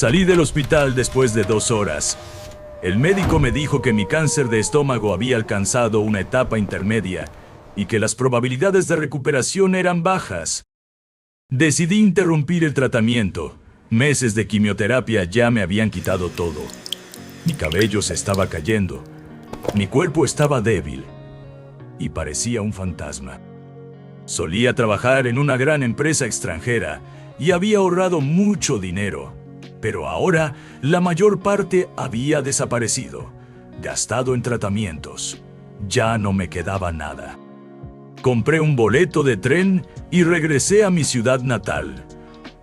Salí del hospital después de 2 horas. El médico me dijo que mi cáncer de estómago había alcanzado una etapa intermedia y que las probabilidades de recuperación eran bajas. Decidí interrumpir el tratamiento. Meses de quimioterapia ya me habían quitado todo. Mi cabello se estaba cayendo. Mi cuerpo estaba débil y parecía un fantasma. Solía trabajar en una gran empresa extranjera y había ahorrado mucho dinero, pero ahora la mayor parte había desaparecido, gastado en tratamientos. Ya no me quedaba nada. Compré un boleto de tren y regresé a mi ciudad natal,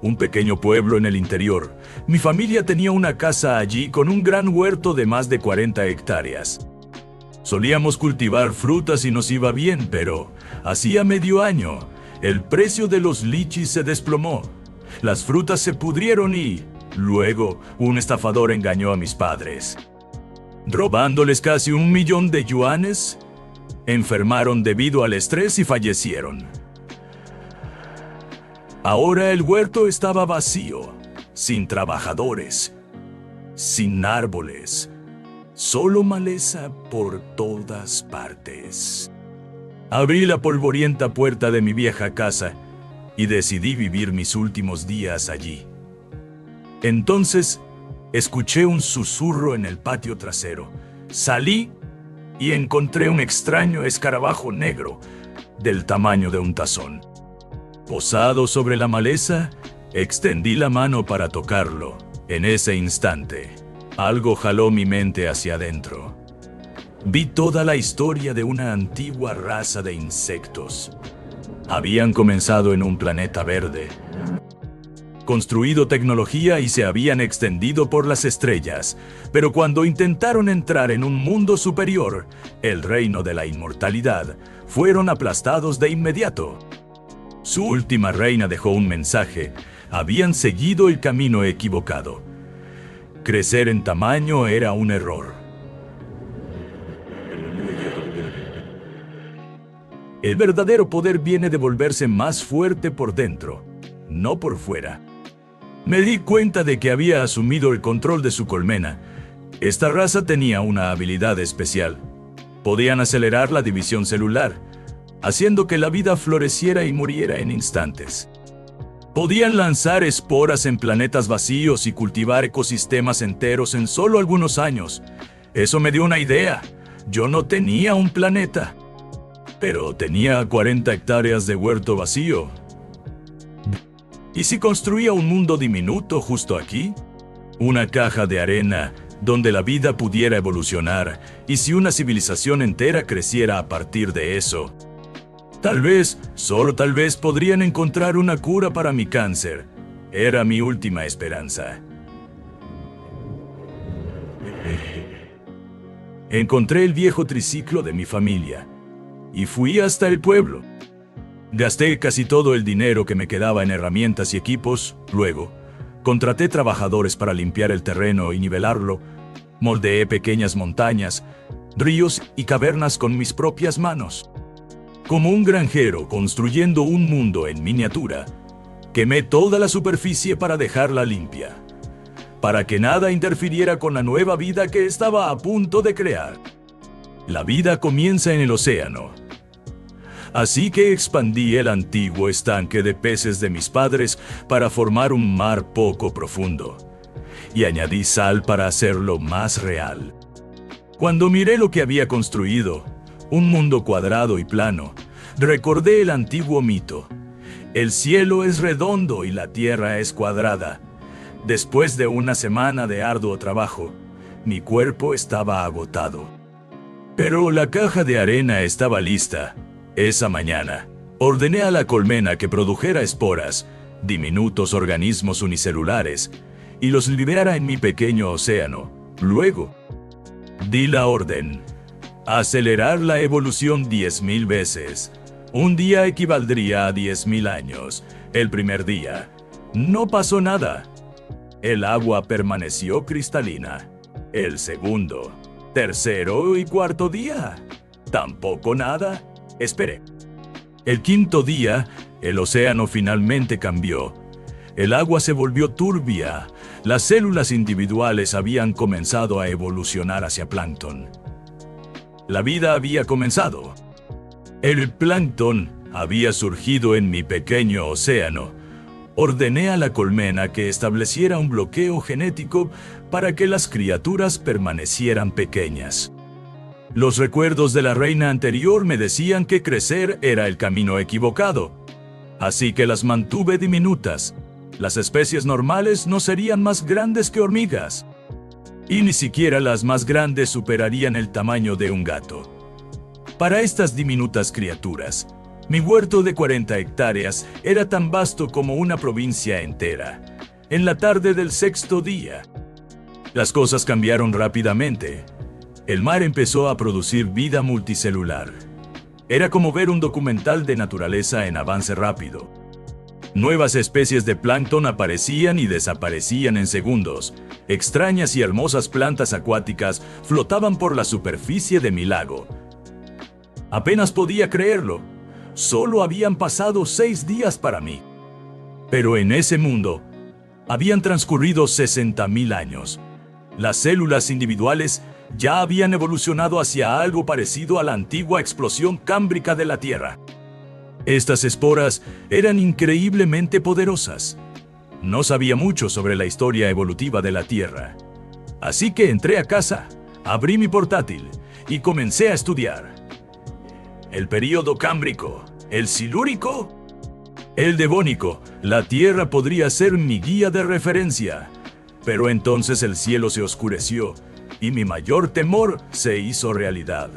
un pequeño pueblo en el interior. Mi familia tenía una casa allí con un gran huerto de más de 40 hectáreas. Solíamos cultivar frutas y nos iba bien, pero hacía medio año el precio de los lichis se desplomó. Las frutas se pudrieron y luego un estafador engañó a mis padres. Robándoles casi 1.000.000 de yuanes, enfermaron debido al estrés y fallecieron. Ahora el huerto estaba vacío, sin trabajadores, sin árboles, solo maleza por todas partes. Abrí la polvorienta puerta de mi vieja casa y decidí vivir mis últimos días allí. Entonces, escuché un susurro en el patio trasero. Salí y encontré un extraño escarabajo negro del tamaño de un tazón. Posado sobre la maleza, extendí la mano para tocarlo. En ese instante, algo jaló mi mente hacia adentro. Vi toda la historia de una antigua raza de insectos. Habían comenzado en un planeta verde, construido tecnología y se habían extendido por las estrellas, pero cuando intentaron entrar en un mundo superior, el reino de la inmortalidad, fueron aplastados de inmediato. Su última reina dejó un mensaje. Habían seguido el camino equivocado. Crecer en tamaño era un error. El verdadero poder viene de volverse más fuerte por dentro, no por fuera. Me di cuenta de que había asumido el control de su colmena. Esta raza tenía una habilidad especial. Podían acelerar la división celular, haciendo que la vida floreciera y muriera en instantes. Podían lanzar esporas en planetas vacíos y cultivar ecosistemas enteros en solo algunos años. Eso me dio una idea. Yo no tenía un planeta, pero tenía 40 hectáreas de huerto vacío. ¿Y si construía un mundo diminuto justo aquí? Una caja de arena donde la vida pudiera evolucionar, y si una civilización entera creciera a partir de eso. Tal vez, solo tal vez, podrían encontrar una cura para mi cáncer. Era mi última esperanza. Encontré el viejo triciclo de mi familia y fui hasta el pueblo. Gasté casi todo el dinero que me quedaba en herramientas y equipos. Luego, contraté trabajadores para limpiar el terreno y nivelarlo. Moldeé pequeñas montañas, ríos y cavernas con mis propias manos. Como un granjero construyendo un mundo en miniatura, quemé toda la superficie para dejarla limpia, para que nada interfiriera con la nueva vida que estaba a punto de crear. La vida comienza en el océano. Así que expandí el antiguo estanque de peces de mis padres para formar un mar poco profundo, y añadí sal para hacerlo más real. Cuando miré lo que había construido, un mundo cuadrado y plano, recordé el antiguo mito. El cielo es redondo y la tierra es cuadrada. Después de una semana de arduo trabajo, mi cuerpo estaba agotado. Pero la caja de arena estaba lista. Esa mañana, ordené a la colmena que produjera esporas, diminutos organismos unicelulares, y los liberara en mi pequeño océano. Luego, di la orden: acelerar la evolución 10.000 veces. Un día equivaldría a 10.000 años. El primer día, no pasó nada. El agua permaneció cristalina. El segundo, tercero y cuarto día, tampoco nada. Esperé. El quinto día, el océano finalmente cambió. El agua se volvió turbia. Las células individuales habían comenzado a evolucionar hacia plancton. La vida había comenzado. El plancton había surgido en mi pequeño océano. Ordené a la colmena que estableciera un bloqueo genético para que las criaturas permanecieran pequeñas. Los recuerdos de la reina anterior me decían que crecer era el camino equivocado, así que las mantuve diminutas. Las especies normales no serían más grandes que hormigas, y ni siquiera las más grandes superarían el tamaño de un gato. Para estas diminutas criaturas, mi huerto de 40 hectáreas era tan vasto como una provincia entera. En la tarde del sexto día, las cosas cambiaron rápidamente. El mar empezó a producir vida multicelular. Era como ver un documental de naturaleza en avance rápido. Nuevas especies de plancton aparecían y desaparecían en segundos. Extrañas y hermosas plantas acuáticas flotaban por la superficie de mi lago. Apenas podía creerlo. Solo habían pasado 6 días para mí. Pero en ese mundo, habían transcurrido 60.000 años. Las células individuales ya habían evolucionado hacia algo parecido a la antigua explosión cámbrica de la Tierra. Estas esporas eran increíblemente poderosas. No sabía mucho sobre la historia evolutiva de la Tierra. Así que entré a casa, abrí mi portátil y comencé a estudiar. El período cámbrico, el silúrico, el devónico. La Tierra podría ser mi guía de referencia. Pero entonces el cielo se oscureció y mi mayor temor se hizo realidad.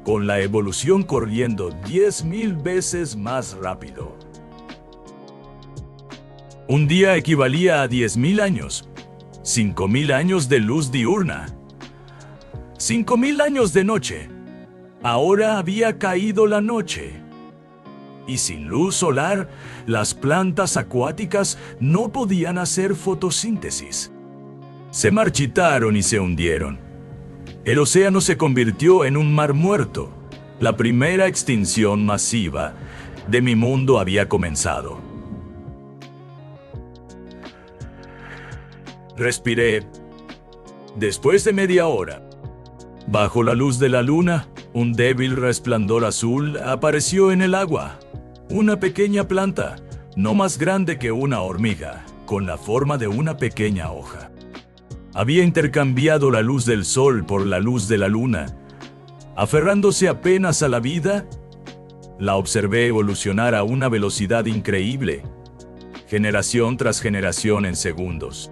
Con la evolución corriendo 10.000 veces más rápido. Un día equivalía a 10.000 años, 5.000 años de luz diurna, 5.000 años de noche. Ahora había caído la noche. Y sin luz solar, las plantas acuáticas no podían hacer fotosíntesis. Se marchitaron y se hundieron. El océano se convirtió en un mar muerto. La primera extinción masiva de mi mundo había comenzado. Respiré. Después de media hora, bajo la luz de la luna, un débil resplandor azul apareció en el agua. Una pequeña planta, no más grande que una hormiga, con la forma de una pequeña hoja. Había intercambiado la luz del sol por la luz de la luna. Aferrándose apenas a la vida, la observé evolucionar a una velocidad increíble, generación tras generación en segundos.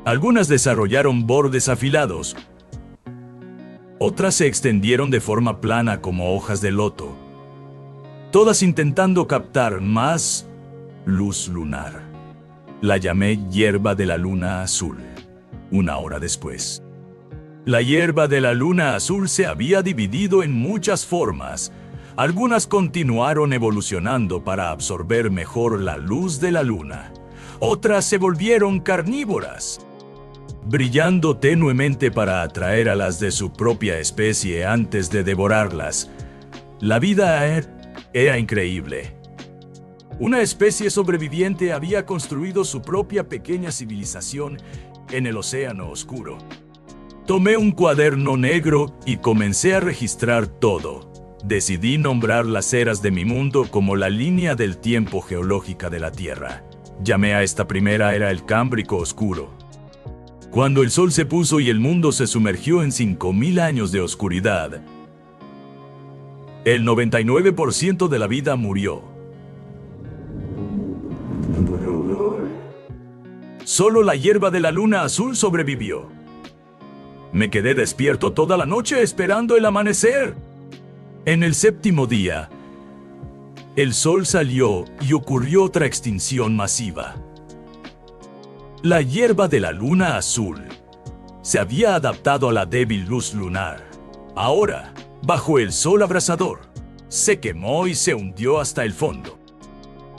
Algunas desarrollaron bordes afilados, otras se extendieron de forma plana como hojas de loto, todas intentando captar más luz lunar. La llamé hierba de la luna azul. Una hora después, la hierba de la luna azul se había dividido en muchas formas. Algunas continuaron evolucionando para absorber mejor la luz de la luna. Otras se volvieron carnívoras, brillando tenuemente para atraer a las de su propia especie antes de devorarlas. La vida era increíble. Una especie sobreviviente había construido su propia pequeña civilización en el océano oscuro. Tomé un cuaderno negro y comencé a registrar todo. Decidí nombrar las eras de mi mundo como la línea del tiempo geológica de la Tierra. Llamé a esta primera era el Cámbrico Oscuro. Cuando el sol se puso y el mundo se sumergió en 5.000 años de oscuridad, el 99% de la vida murió. Solo la hierba de la luna azul sobrevivió. Me quedé despierto toda la noche esperando el amanecer. En el séptimo día, el sol salió y ocurrió otra extinción masiva. La hierba de la luna azul se había adaptado a la débil luz lunar. Ahora, bajo el sol abrasador, se quemó y se hundió hasta el fondo.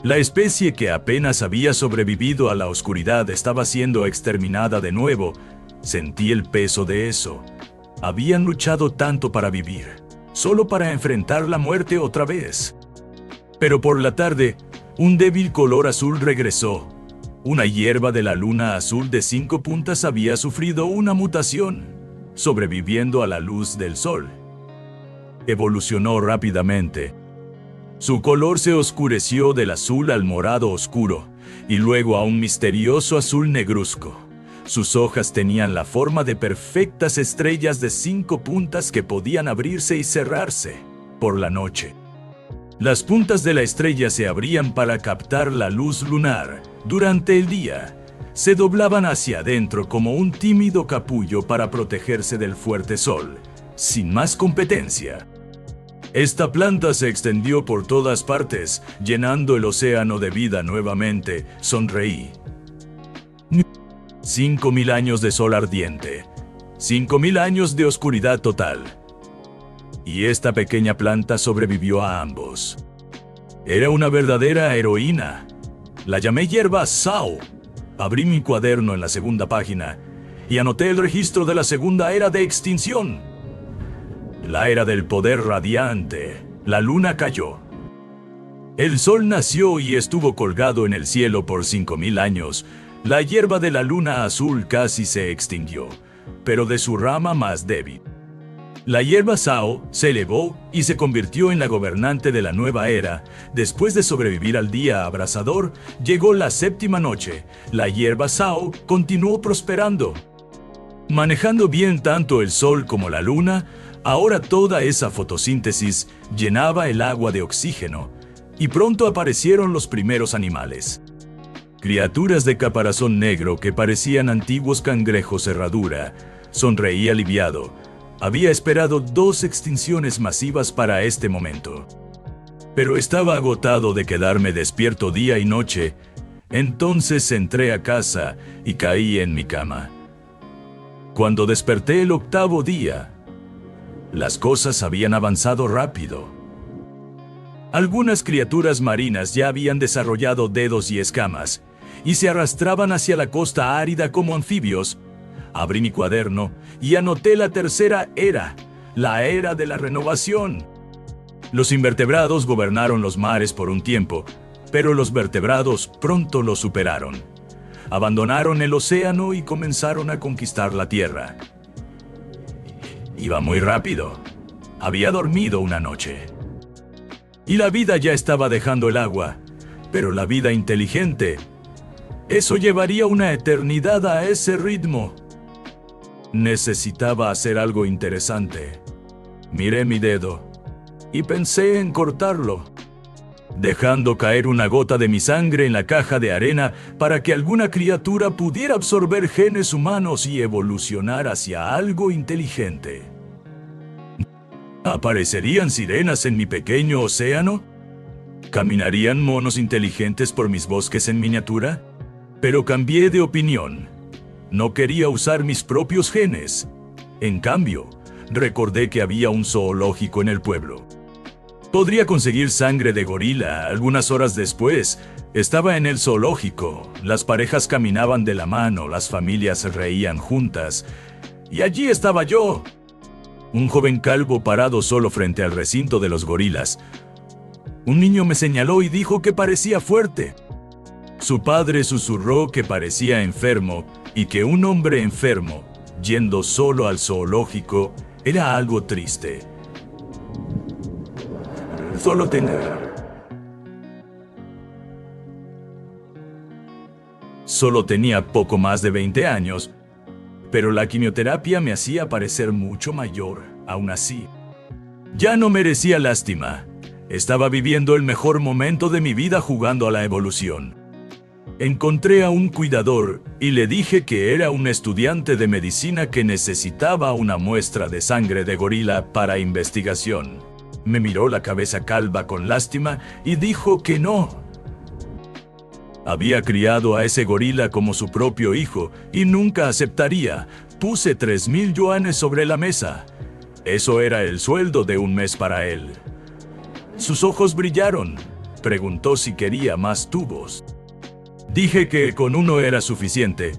La especie que apenas había sobrevivido a la oscuridad estaba siendo exterminada de nuevo. Sentí el peso de eso. Habían luchado tanto para vivir, solo para enfrentar la muerte otra vez. Pero por la tarde, Un débil color azul regresó. Una hierba de la luna azul de 5 puntas había sufrido una mutación, sobreviviendo a la luz del sol. Evolucionó rápidamente. Su color se oscureció del azul al morado oscuro, y luego a un misterioso azul negruzco. Sus hojas tenían la forma de perfectas estrellas de 5 puntas que podían abrirse y cerrarse por la noche. Las puntas de la estrella se abrían para captar la luz lunar. Durante el día, se doblaban hacia adentro como un tímido capullo para protegerse del fuerte sol, sin más competencia. Esta planta se extendió por todas partes, llenando el océano de vida nuevamente. Sonreí. 5.000 años de sol ardiente. 5.000 años de oscuridad total. Y esta pequeña planta sobrevivió a ambos. Era una verdadera heroína. La llamé hierba Sao. Abrí mi cuaderno en la segunda página y anoté el registro de la segunda era de extinción. La era del poder radiante. La luna cayó. El sol nació y estuvo colgado en el cielo por 5.000 años. La hierba de la luna azul casi se extinguió, pero de su rama más débil. La hierba Sao se elevó y se convirtió en la gobernante de la nueva era. Después de sobrevivir al día abrasador, llegó la séptima noche. La hierba Sao continuó prosperando. Manejando bien tanto el sol como la luna, ahora toda esa fotosíntesis llenaba el agua de oxígeno, y pronto aparecieron los primeros animales. Criaturas de caparazón negro que parecían antiguos cangrejos herradura. Sonreí aliviado. Había esperado 2 extinciones masivas para este momento. Pero estaba agotado de quedarme despierto día y noche. Entonces entré a casa y caí en mi cama. Cuando desperté el 8º día, las cosas habían avanzado rápido. Algunas criaturas marinas ya habían desarrollado dedos y escamas, y se arrastraban hacia la costa árida como anfibios. Abrí mi cuaderno y anoté la tercera era, la era de la renovación. Los invertebrados gobernaron los mares por un tiempo, pero los vertebrados pronto los superaron. Abandonaron el océano y comenzaron a conquistar la tierra. Iba muy rápido. Había dormido una noche. Y la vida ya estaba dejando el agua, pero la vida inteligente, eso llevaría una eternidad a ese ritmo. Necesitaba hacer algo interesante. Miré mi dedo y pensé en cortarlo, dejando caer una gota de mi sangre en la caja de arena para que alguna criatura pudiera absorber genes humanos y evolucionar hacia algo inteligente. ¿Aparecerían sirenas en mi pequeño océano? ¿Caminarían monos inteligentes por mis bosques en miniatura? Pero cambié de opinión. No quería usar mis propios genes. En cambio, recordé que había un zoológico en el pueblo. Podría conseguir sangre de gorila. Algunas horas después, estaba en el zoológico. Las parejas caminaban de la mano, las familias reían juntas. Y allí estaba yo, un joven calvo parado solo frente al recinto de los gorilas. Un niño me señaló y dijo que parecía fuerte. Su padre susurró que parecía enfermo y que un hombre enfermo, yendo solo al zoológico, era algo triste. Solo tenía poco más de 20 años, pero la quimioterapia me hacía parecer mucho mayor. Aún así, ya no merecía lástima. Estaba viviendo el mejor momento de mi vida jugando a la evolución. Encontré a un cuidador y le dije que era un estudiante de medicina que necesitaba una muestra de sangre de gorila para investigación. Me miró la cabeza calva con lástima y dijo que no. Había criado a ese gorila como su propio hijo y nunca aceptaría. Puse 3.000 yuanes sobre la mesa. Eso era el sueldo de un mes para él. Sus ojos brillaron. Preguntó si quería más tubos. Dije que con uno era suficiente.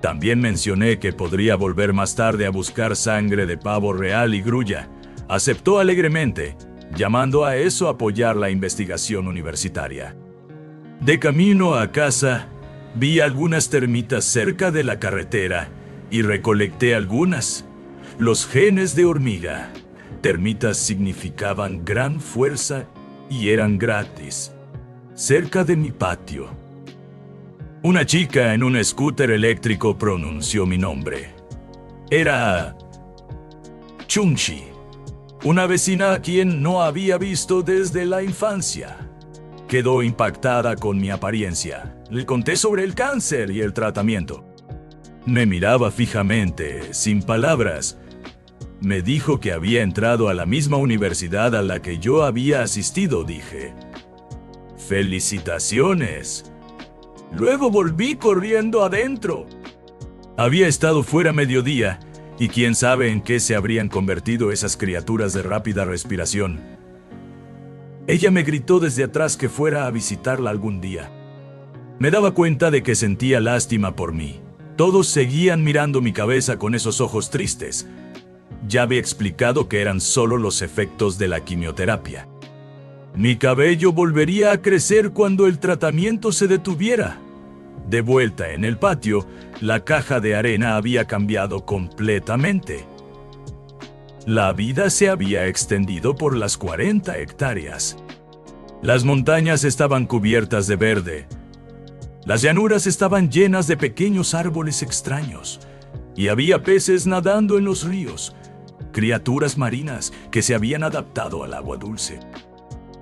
También mencioné que podría volver más tarde a buscar sangre de pavo real y grulla. Aceptó alegremente, llamando a eso apoyar la investigación universitaria. De camino a casa, vi algunas termitas cerca de la carretera y recolecté algunas. Los genes de hormiga. Termitas significaban gran fuerza y eran gratis. Cerca de mi patio. Una chica en un scooter eléctrico pronunció mi nombre. Era Chunchi, una vecina a quien no había visto desde la infancia. Quedó impactada con mi apariencia. Le conté sobre el cáncer y el tratamiento. Me miraba fijamente, sin palabras. Me dijo que había entrado a la misma universidad a la que yo había asistido, dije. ¡Felicitaciones! Luego volví corriendo adentro. Había estado fuera mediodía, y quién sabe en qué se habrían convertido esas criaturas de rápida respiración. Ella me gritó desde atrás que fuera a visitarla algún día. Me daba cuenta de que sentía lástima por mí. Todos seguían mirando mi cabeza con esos ojos tristes. Ya había explicado que eran solo los efectos de la quimioterapia. Mi cabello volvería a crecer cuando el tratamiento se detuviera. De vuelta en el patio, la caja de arena había cambiado completamente. La vida se había extendido por las 40 hectáreas. Las montañas estaban cubiertas de verde. Las llanuras estaban llenas de pequeños árboles extraños. Y había peces nadando en los ríos, criaturas marinas que se habían adaptado al agua dulce.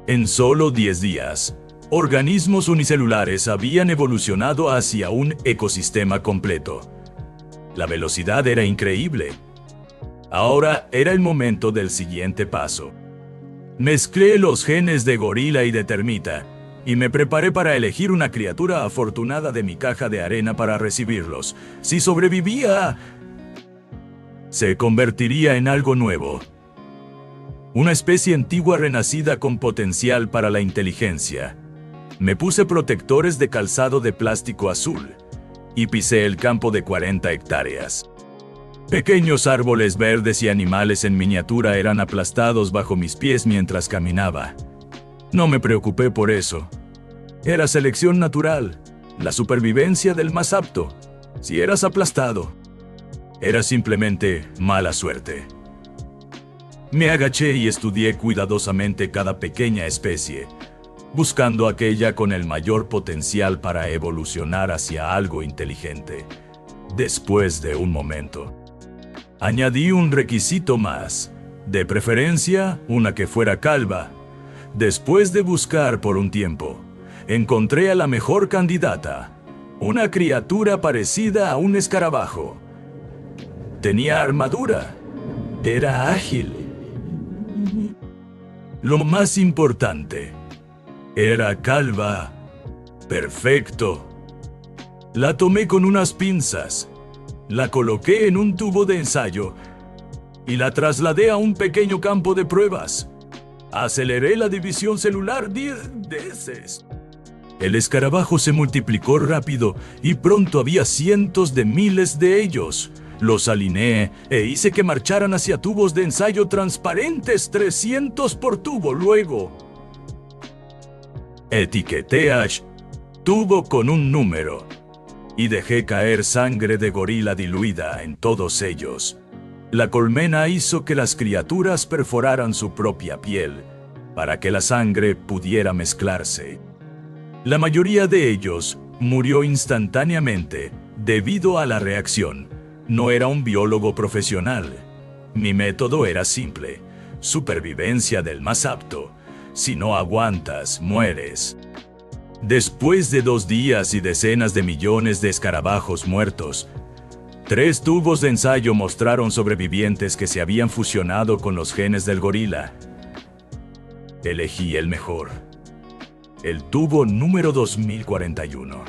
En solo 10 días, organismos unicelulares habían evolucionado hacia un ecosistema completo. La velocidad era increíble. Ahora era el momento del siguiente paso. Mezclé los genes de gorila y de termita, y me preparé para elegir una criatura afortunada de mi caja de arena para recibirlos. Si sobrevivía, se convertiría en algo nuevo. Una especie antigua renacida con potencial para la inteligencia. Me puse protectores de calzado de plástico azul y pisé el campo de 40 hectáreas. Pequeños árboles verdes y animales en miniatura eran aplastados bajo mis pies mientras caminaba. No me preocupé por eso. Era selección natural, la supervivencia del más apto. Si eras aplastado, era simplemente mala suerte. Me agaché y estudié cuidadosamente cada pequeña especie, buscando aquella con el mayor potencial para evolucionar hacia algo inteligente. Después de un momento, añadí un requisito más, de preferencia una que fuera calva. Después de buscar por un tiempo, encontré a la mejor candidata, una criatura parecida a un escarabajo. Tenía armadura, era ágil. Lo más importante, era calva. Perfecto. La tomé con unas pinzas, la coloqué en un tubo de ensayo y la trasladé a un pequeño campo de pruebas. Aceleré la división celular 10 veces. El escarabajo se multiplicó rápido y pronto había cientos de miles de ellos. Los alineé e hice que marcharan hacia tubos de ensayo transparentes, 300 por tubo. Luego, etiqueté a tubo con un número y dejé caer sangre de gorila diluida en todos ellos. La colmena hizo que las criaturas perforaran su propia piel para que la sangre pudiera mezclarse. La mayoría de ellos murió instantáneamente debido a la reacción. No era un biólogo profesional. Mi método era simple: supervivencia del más apto. Si no aguantas, mueres. Después de 2 días y decenas de millones de escarabajos muertos, 3 tubos de ensayo mostraron sobrevivientes que se habían fusionado con los genes del gorila. Elegí el mejor. El tubo número 2041.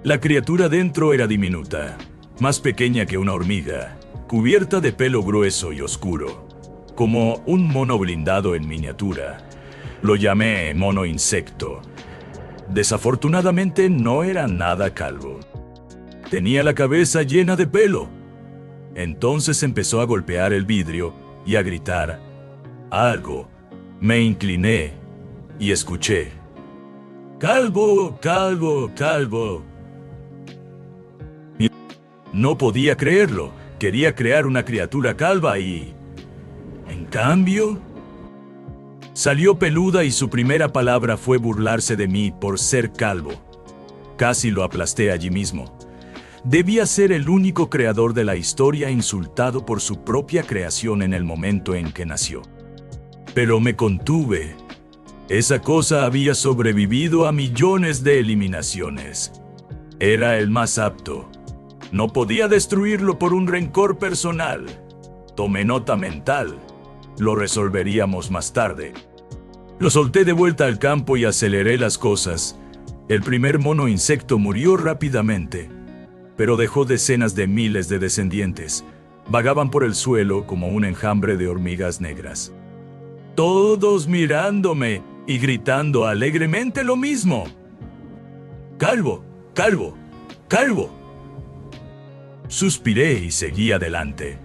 La criatura dentro era diminuta, más pequeña que una hormiga, cubierta de pelo grueso y oscuro, como un mono blindado en miniatura. Lo llamé mono insecto. Desafortunadamente no era nada calvo. Tenía la cabeza llena de pelo. Entonces empezó a golpear el vidrio y a gritar algo. Me incliné y escuché. Calvo, calvo, calvo. No podía creerlo. Quería crear una criatura calva y... En cambio... Salió peluda y su primera palabra fue burlarse de mí por ser calvo. Casi lo aplasté allí mismo. Debía ser el único creador de la historia insultado por su propia creación en el momento en que nació. Pero me contuve. Esa cosa había sobrevivido a millones de eliminaciones. Era el más apto. No podía destruirlo por un rencor personal. Tomé nota mental. Lo resolveríamos más tarde. Lo solté de vuelta al campo y aceleré las cosas. El primer mono insecto murió rápidamente, pero dejó decenas de miles de descendientes. Vagaban por el suelo como un enjambre de hormigas negras. Todos mirándome y gritando alegremente lo mismo. ¡Calvo! ¡Calvo! ¡Calvo! Suspiré y seguí adelante.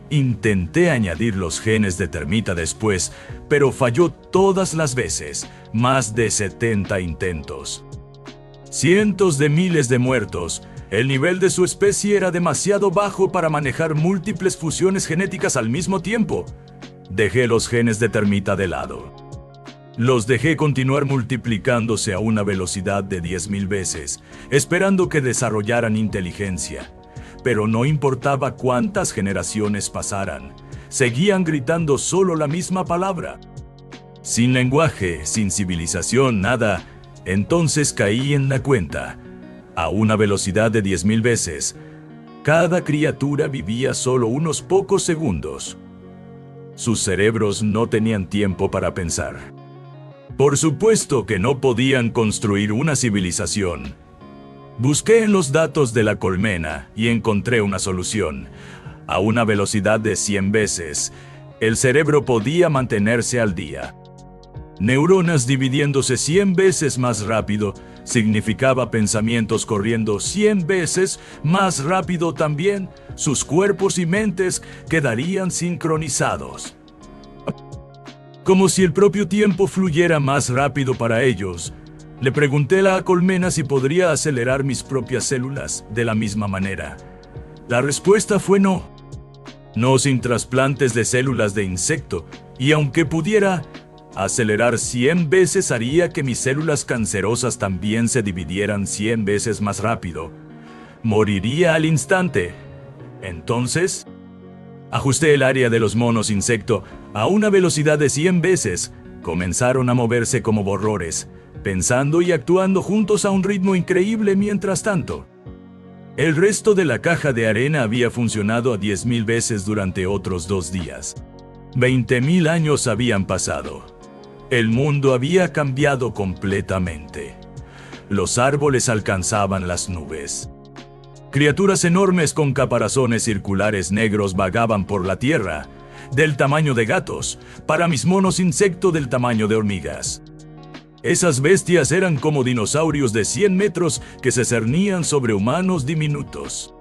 Intenté añadir los genes de termita después, pero falló todas las veces, más de 70 intentos. Cientos de miles de muertos. El nivel de su especie era demasiado bajo para manejar múltiples fusiones genéticas al mismo tiempo. Dejé los genes de termita de lado. Los dejé continuar multiplicándose a una velocidad de 10.000 veces, esperando que desarrollaran inteligencia. Pero no importaba cuántas generaciones pasaran, seguían gritando solo la misma palabra. Sin lenguaje, sin civilización, nada. Entonces caí en la cuenta. A una velocidad de 10.000 veces, cada criatura vivía solo unos pocos segundos. Sus cerebros no tenían tiempo para pensar. Por supuesto que no podían construir una civilización. Busqué en los datos de la colmena y encontré una solución. A una velocidad de 100 veces, el cerebro podía mantenerse al día. Neuronas dividiéndose 100 veces más rápido significaba pensamientos corriendo 100 veces más rápido también. Sus cuerpos y mentes quedarían sincronizados. Como si el propio tiempo fluyera más rápido para ellos. Le pregunté a la colmena si podría acelerar mis propias células de la misma manera. La respuesta fue no. No sin trasplantes de células de insecto, y aunque pudiera acelerar 100 veces haría que mis células cancerosas también se dividieran 100 veces más rápido. Moriría al instante. Entonces, ajusté el área de los monos insecto a una velocidad de 100 veces. Comenzaron a moverse como borrores, pensando y actuando juntos a un ritmo increíble mientras tanto. El resto de la caja de arena había funcionado a 10.000 veces durante otros 2 días. 20.000 años habían pasado. El mundo había cambiado completamente. Los árboles alcanzaban las nubes. Criaturas enormes con caparazones circulares negros vagaban por la tierra, del tamaño de gatos, para mis monos insecto del tamaño de hormigas. Esas bestias eran como dinosaurios de 100 metros que se cernían sobre humanos diminutos.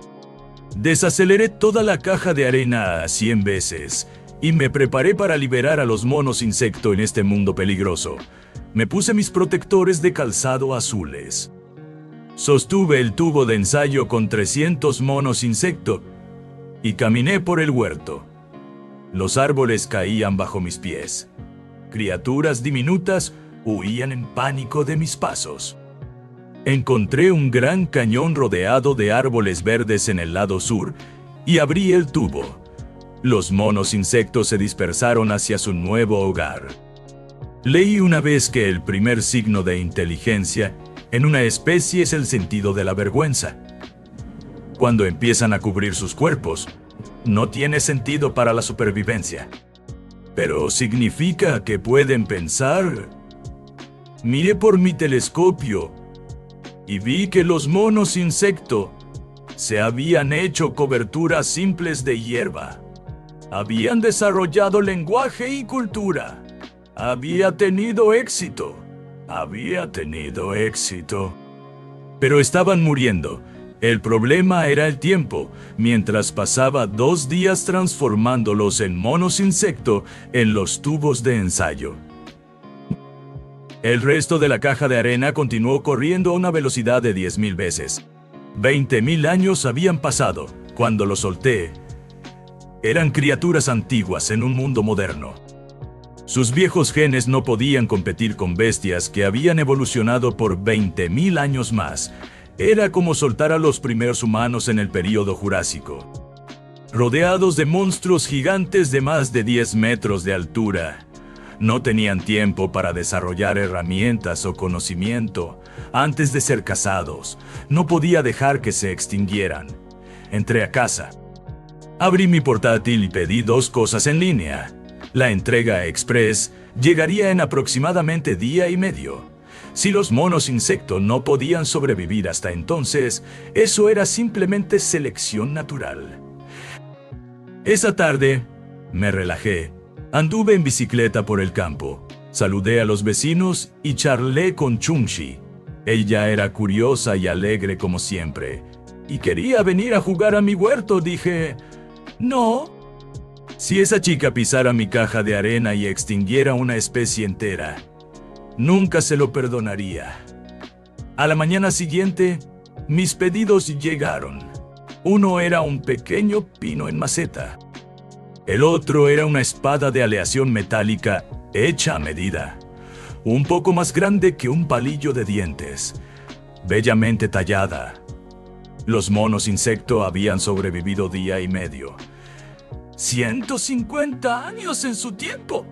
Desaceleré toda la caja de arena a 100 veces y me preparé para liberar a los monos insecto en este mundo peligroso. Me puse mis protectores de calzado azules. Sostuve el tubo de ensayo con 300 monos insecto y caminé por el huerto. Los árboles caían bajo mis pies. Criaturas diminutas huían en pánico de mis pasos. Encontré un gran cañón rodeado de árboles verdes en el lado sur y abrí el tubo. Los monos insectos se dispersaron hacia su nuevo hogar. Leí una vez que el primer signo de inteligencia en una especie es el sentido de la vergüenza. Cuando empiezan a cubrir sus cuerpos, no tiene sentido para la supervivencia. Pero significa que pueden pensar. Miré por mi telescopio y vi que los monos insecto se habían hecho coberturas simples de hierba. Habían desarrollado lenguaje y cultura. Había tenido éxito. Pero estaban muriendo. El problema era el tiempo, mientras pasaba 2 días transformándolos en monos insecto en los tubos de ensayo. El resto de la caja de arena continuó corriendo a una velocidad de 10.000 veces. 20.000 años habían pasado. Cuando lo solté, eran criaturas antiguas en un mundo moderno. Sus viejos genes no podían competir con bestias que habían evolucionado por 20.000 años más. Era como soltar a los primeros humanos en el período Jurásico. Rodeados de monstruos gigantes de más de 10 metros de altura. No tenían tiempo para desarrollar herramientas o conocimiento. Antes de ser cazados, no podía dejar que se extinguieran. Entré a casa. Abrí mi portátil y pedí 2 cosas en línea. La entrega express llegaría en aproximadamente día y medio. Si los monos insecto no podían sobrevivir hasta entonces, eso era simplemente selección natural. Esa tarde, me relajé. Anduve en bicicleta por el campo. Saludé a los vecinos y charlé con Chunxi. Ella era curiosa y alegre como siempre. Y quería venir a jugar a mi huerto, dije. No. Si esa chica pisara mi caja de arena y extinguiera una especie entera, nunca se lo perdonaría. A la mañana siguiente, mis pedidos llegaron. Uno era un pequeño pino en maceta. El otro era una espada de aleación metálica hecha a medida, un poco más grande que un palillo de dientes, bellamente tallada. Los monos insecto habían sobrevivido día y medio. 150 años en su tiempo.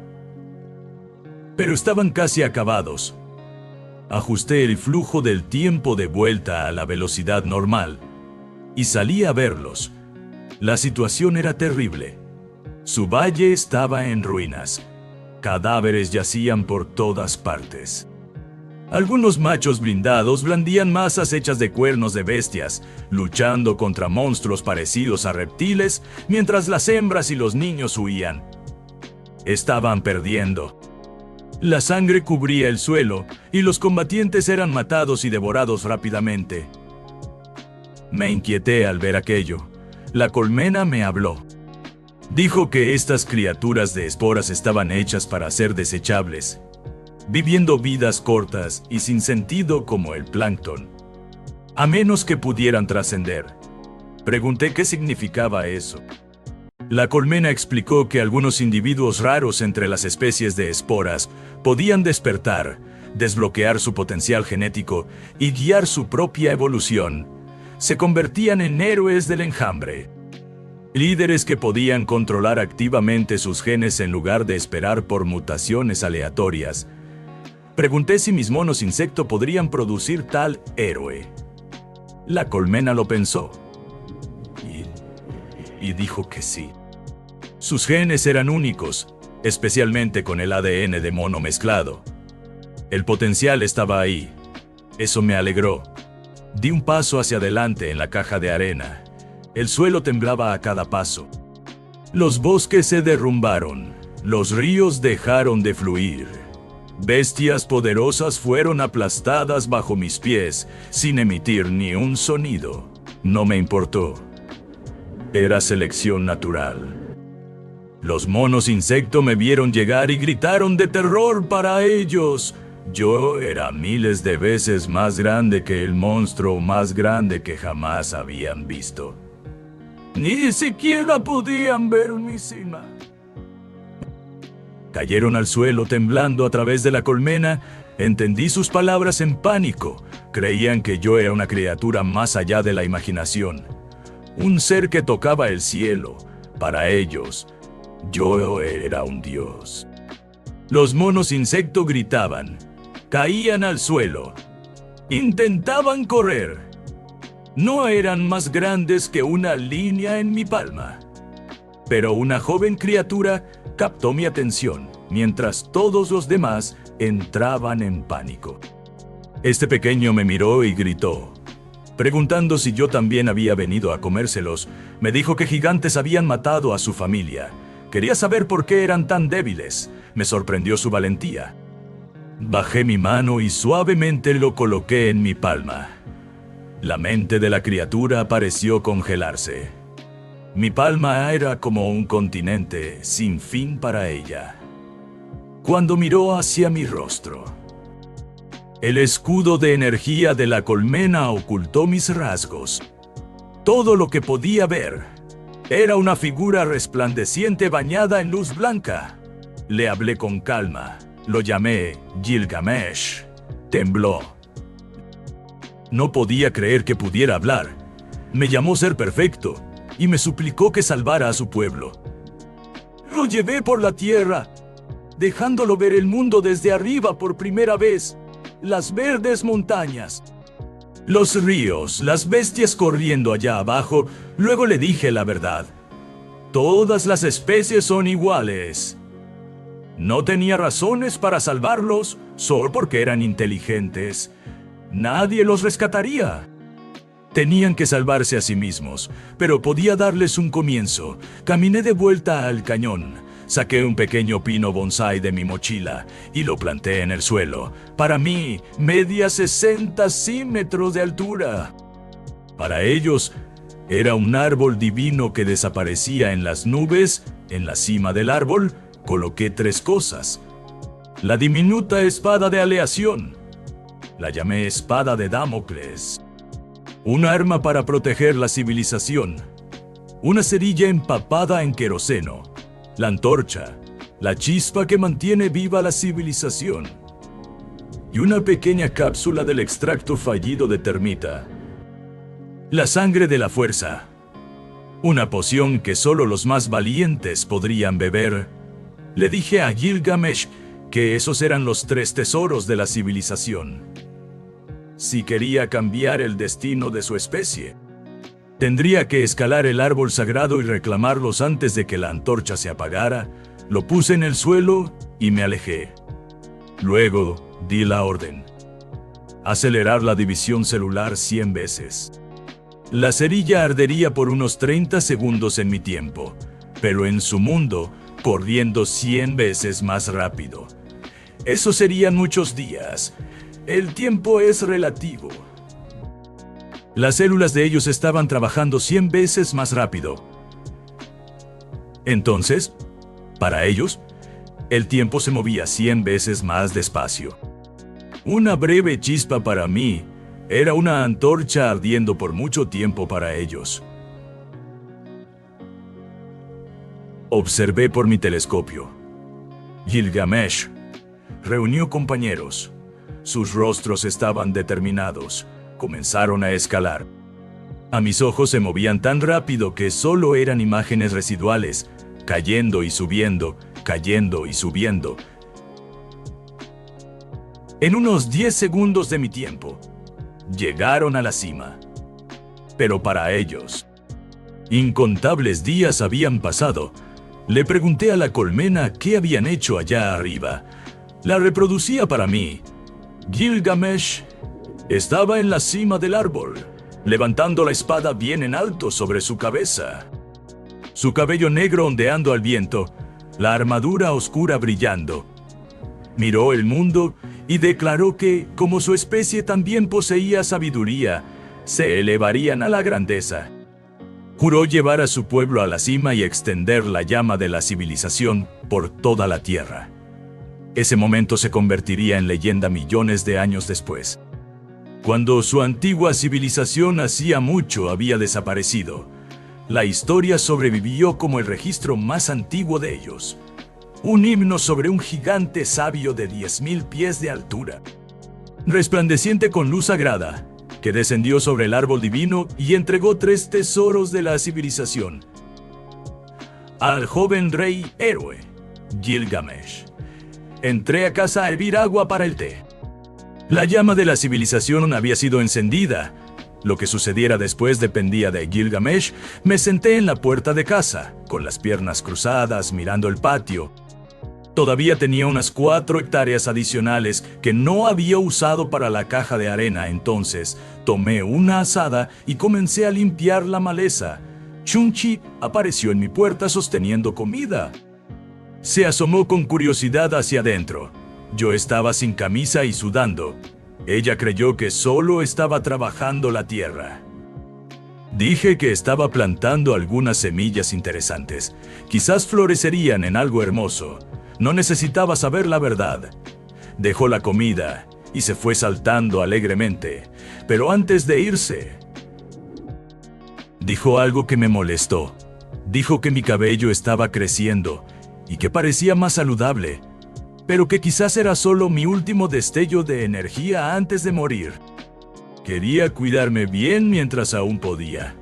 Pero estaban casi acabados. Ajusté el flujo del tiempo de vuelta a la velocidad normal y salí a verlos. La situación era terrible. Su valle estaba en ruinas. Cadáveres yacían por todas partes. Algunos machos blindados blandían masas hechas de cuernos de bestias, luchando contra monstruos parecidos a reptiles, mientras las hembras y los niños huían. Estaban perdiendo. La sangre cubría el suelo, y los combatientes eran matados y devorados rápidamente. Me inquieté al ver aquello. La colmena me habló. Dijo que estas criaturas de esporas estaban hechas para ser desechables, viviendo vidas cortas y sin sentido como el plancton, a menos que pudieran trascender. Pregunté qué significaba eso. La colmena explicó que algunos individuos raros entre las especies de esporas podían despertar, desbloquear su potencial genético y guiar su propia evolución. Se convertían en héroes del enjambre. Líderes que podían controlar activamente sus genes en lugar de esperar por mutaciones aleatorias. Pregunté si mis monos insecto podrían producir tal héroe. La colmena lo pensó y dijo que sí. Sus genes eran únicos, especialmente con el ADN de mono mezclado. El potencial estaba ahí. Eso me alegró. Di un paso hacia adelante en la caja de arena. El suelo temblaba a cada paso. Los bosques se derrumbaron. Los ríos dejaron de fluir. Bestias poderosas fueron aplastadas bajo mis pies, sin emitir ni un sonido. No me importó. Era selección natural. Los monos insecto me vieron llegar y gritaron de terror para ellos. Yo era miles de veces más grande que el monstruo más grande que jamás habían visto. Ni siquiera podían ver mi cima. Cayeron al suelo temblando a través de la colmena. Entendí sus palabras en pánico. Creían que yo era una criatura más allá de la imaginación. Un ser que tocaba el cielo. Para ellos, yo era un dios. Los monos insecto gritaban. Caían al suelo. Intentaban correr. No eran más grandes que una línea en mi palma. Pero una joven criatura captó mi atención, mientras todos los demás entraban en pánico. Este pequeño me miró y gritó. Preguntando si yo también había venido a comérselos, me dijo que gigantes habían matado a su familia. Quería saber por qué eran tan débiles. Me sorprendió su valentía. Bajé mi mano y suavemente lo coloqué en mi palma. La mente de la criatura pareció congelarse. Mi palma era como un continente sin fin para ella. Cuando miró hacia mi rostro, El escudo de energía de la colmena ocultó mis rasgos. Todo lo que podía ver era una figura resplandeciente bañada en luz blanca. Le hablé con calma. Lo llamé Gilgamesh. Tembló. No podía creer que pudiera hablar. Me llamó ser perfecto y me suplicó que salvara a su pueblo. Lo llevé por la tierra, dejándolo ver el mundo desde arriba por primera vez. Las verdes montañas, los ríos, las bestias corriendo allá abajo. Luego le dije la verdad. Todas las especies son iguales. No tenía razones para salvarlos, solo porque eran inteligentes. Nadie los rescataría. Tenían que salvarse a sí mismos, pero podía darles un comienzo. Caminé de vuelta al cañón. Saqué un pequeño pino bonsái de mi mochila y lo planté en el suelo. Para mí, medía 60 centímetros de altura. Para ellos, era un árbol divino que desaparecía en las nubes. En la cima del árbol, coloqué 3 cosas. La diminuta espada de aleación. La llamé espada de Damocles. Un arma para proteger la civilización. Una cerilla empapada en queroseno. La antorcha, la chispa que mantiene viva la civilización. Y una pequeña cápsula del extracto fallido de termita. La sangre de la fuerza. Una poción que solo los más valientes podrían beber. Le dije a Gilgamesh que esos eran los 3 tesoros de la civilización. Si quería cambiar el destino de su especie, tendría que escalar el árbol sagrado y reclamarlos antes de que la antorcha se apagara. Lo puse en el suelo y me alejé. Luego di la orden. Acelerar la división celular 100 veces. La cerilla ardería por unos 30 segundos en mi tiempo, pero en su mundo, corriendo 100 veces más rápido. Eso serían muchos días. El tiempo es relativo. Las células de ellos estaban trabajando 100 veces más rápido. Entonces, para ellos, el tiempo se movía 100 veces más despacio. Una breve chispa para mí era una antorcha ardiendo por mucho tiempo para ellos. Observé por mi telescopio. Gilgamesh reunió compañeros. Sus rostros estaban determinados. Comenzaron a escalar. A mis ojos se movían tan rápido que solo eran imágenes residuales, cayendo y subiendo, cayendo y subiendo. En unos 10 segundos de mi tiempo, llegaron a la cima. Pero para ellos, incontables días habían pasado. Le pregunté a la colmena qué habían hecho allá arriba. La reproducía para mí. Gilgamesh estaba en la cima del árbol, levantando la espada bien en alto sobre su cabeza. Su cabello negro ondeando al viento, la armadura oscura brillando. Miró el mundo y declaró que, como su especie también poseía sabiduría, se elevarían a la grandeza. Juró llevar a su pueblo a la cima y extender la llama de la civilización por toda la tierra. Ese momento se convertiría en leyenda millones de años después. Cuando su antigua civilización hacía mucho había desaparecido, la historia sobrevivió como el registro más antiguo de ellos. Un himno sobre un gigante sabio de 10.000 pies de altura, resplandeciente con luz sagrada, que descendió sobre el árbol divino y entregó 3 tesoros de la civilización al joven rey héroe, Gilgamesh. Entré a casa a hervir agua para el té. La llama de la civilización había sido encendida. Lo que sucediera después dependía de Gilgamesh. Me senté en la puerta de casa, con las piernas cruzadas, mirando el patio. Todavía tenía unas 4 hectáreas adicionales que no había usado para la caja de arena. Entonces, tomé una azada y comencé a limpiar la maleza. Chunchi apareció en mi puerta sosteniendo comida. Se asomó con curiosidad hacia adentro. Yo estaba sin camisa y sudando. Ella creyó que solo estaba trabajando la tierra. Dije que estaba plantando algunas semillas interesantes. Quizás florecerían en algo hermoso. No necesitaba saber la verdad. Dejó la comida y se fue saltando alegremente. Pero antes de irse, dijo algo que me molestó. Dijo que mi cabello estaba creciendo y que parecía más saludable, pero que quizás era solo mi último destello de energía antes de morir. Quería cuidarme bien mientras aún podía.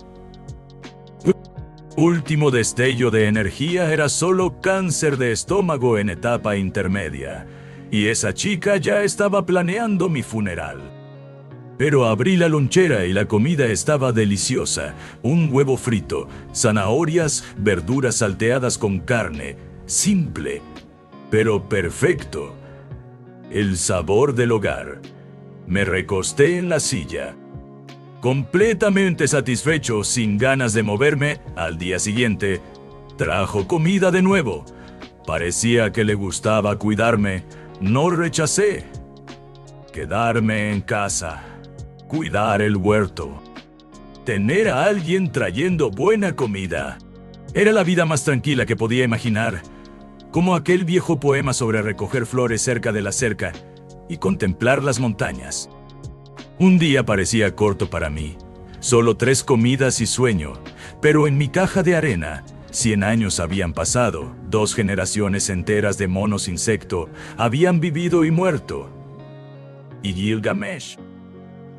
Último destello de energía era solo cáncer de estómago en etapa intermedia, y esa chica ya estaba planeando mi funeral. Pero abrí la lonchera y la comida estaba deliciosa. Un huevo frito, zanahorias, verduras salteadas con carne. Simple, pero perfecto. El sabor del hogar. Me recosté en la silla. Completamente satisfecho, sin ganas de moverme, al día siguiente, trajo comida de nuevo. Parecía que le gustaba cuidarme. No rechacé. Quedarme en casa. Cuidar el huerto. Tener a alguien trayendo buena comida. Era la vida más tranquila que podía imaginar. Como aquel viejo poema sobre recoger flores cerca de la cerca y contemplar las montañas. Un día parecía corto para mí. Solo 3 comidas y sueño. Pero en mi caja de arena, 100 años habían pasado. 2 generaciones enteras de monos insecto habían vivido y muerto. Y Gilgamesh,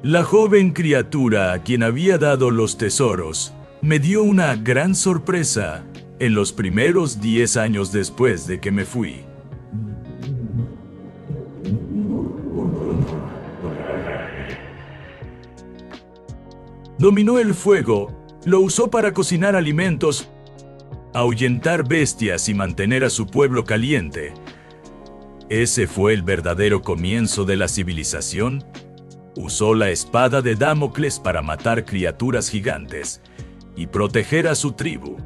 la joven criatura a quien había dado los tesoros, me dio una gran sorpresa en los primeros 10 años después de que me fui. Dominó el fuego, lo usó para cocinar alimentos, ahuyentar bestias y mantener a su pueblo caliente. Ese fue el verdadero comienzo de la civilización. Usó la espada de Damocles para matar criaturas gigantes y proteger a su tribu.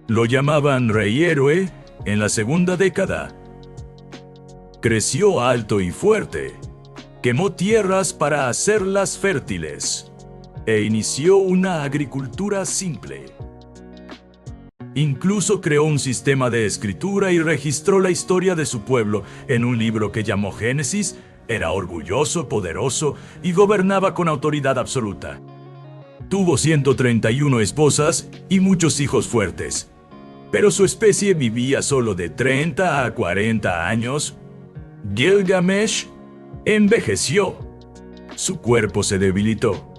Lo llamaban rey héroe en la segunda década. Creció alto y fuerte, quemó tierras para hacerlas fértiles e inició una agricultura simple. Incluso creó un sistema de escritura y registró la historia de su pueblo en un libro que llamó Génesis. Era orgulloso, poderoso y gobernaba con autoridad absoluta. Tuvo 131 esposas y muchos hijos fuertes. Pero su especie vivía solo de 30 a 40 años. Gilgamesh envejeció. Su cuerpo se debilitó.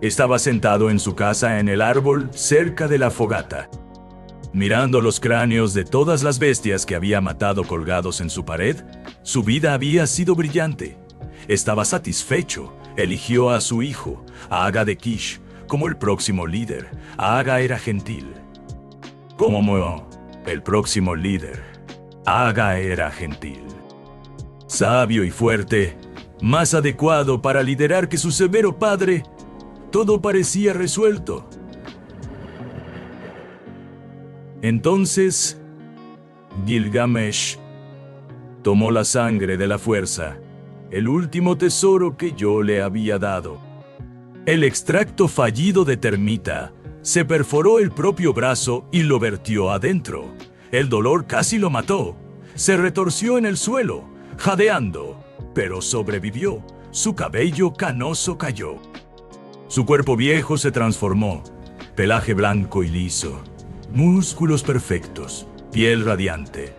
Estaba sentado en su casa en el árbol cerca de la fogata, mirando los cráneos de todas las bestias que había matado colgados en su pared. Su vida había sido brillante. Estaba satisfecho. Eligió a su hijo, Aga de Kish, como el próximo líder. Aga era gentil. Como el próximo líder, Aga era gentil. Sabio y fuerte, más adecuado para liderar que su severo padre. Todo parecía resuelto. Entonces, Gilgamesh tomó la sangre de la fuerza, el último tesoro que yo le había dado. El extracto fallido de termita se perforó el propio brazo y lo vertió adentro. El dolor casi lo mató. Se retorció en el suelo, jadeando, pero sobrevivió. Su cabello canoso cayó. Su cuerpo viejo se transformó. Pelaje blanco y liso. Músculos perfectos, piel radiante.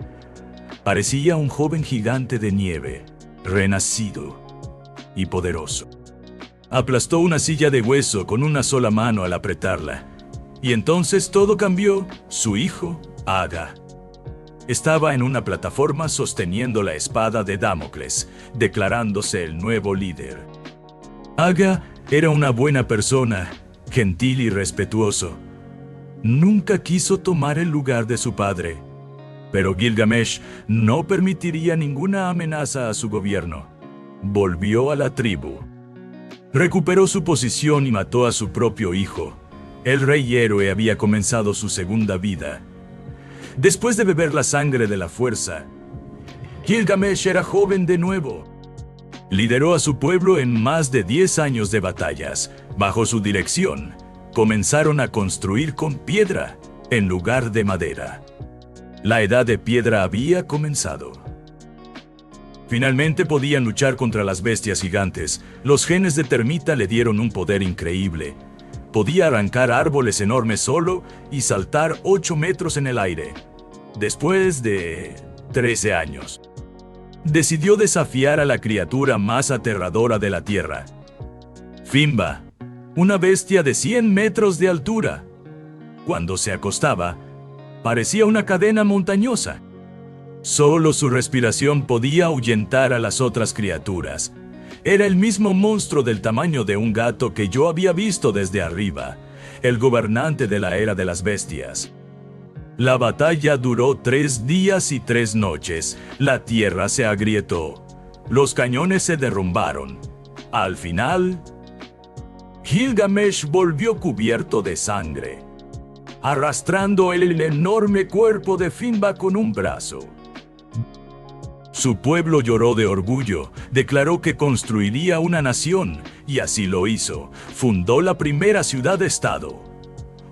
Parecía un joven gigante de nieve, renacido y poderoso. Aplastó una silla de hueso con una sola mano al apretarla. Y entonces todo cambió. Su hijo, Aga, estaba en una plataforma sosteniendo la espada de Damocles, declarándose el nuevo líder. Aga era una buena persona, gentil y respetuoso. Nunca quiso tomar el lugar de su padre, pero Gilgamesh no permitiría ninguna amenaza a su gobierno. Volvió a la tribu. Recuperó su posición y mató a su propio hijo. El rey héroe había comenzado su segunda vida. Después de beber la sangre de la fuerza, Gilgamesh era joven de nuevo. Lideró a su pueblo en más de 10 años de batallas. Bajo su dirección, comenzaron a construir con piedra en lugar de madera. La edad de piedra había comenzado. Finalmente podían luchar contra las bestias gigantes. Los genes de termita le dieron un poder increíble. Podía arrancar árboles enormes solo y saltar 8 metros en el aire. Después de 13 años, decidió desafiar a la criatura más aterradora de la Tierra. Fimba, una bestia de 100 metros de altura. Cuando se acostaba, parecía una cadena montañosa. Solo su respiración podía ahuyentar a las otras criaturas. Era el mismo monstruo del tamaño de un gato que yo había visto desde arriba, el gobernante de la era de las bestias. La batalla duró 3 días y 3 noches. La tierra se agrietó. Los cañones se derrumbaron. Al final, Gilgamesh volvió cubierto de sangre, arrastrando el enorme cuerpo de Fimba con un brazo. Su pueblo lloró de orgullo, declaró que construiría una nación, y así lo hizo. Fundó la primera ciudad-estado.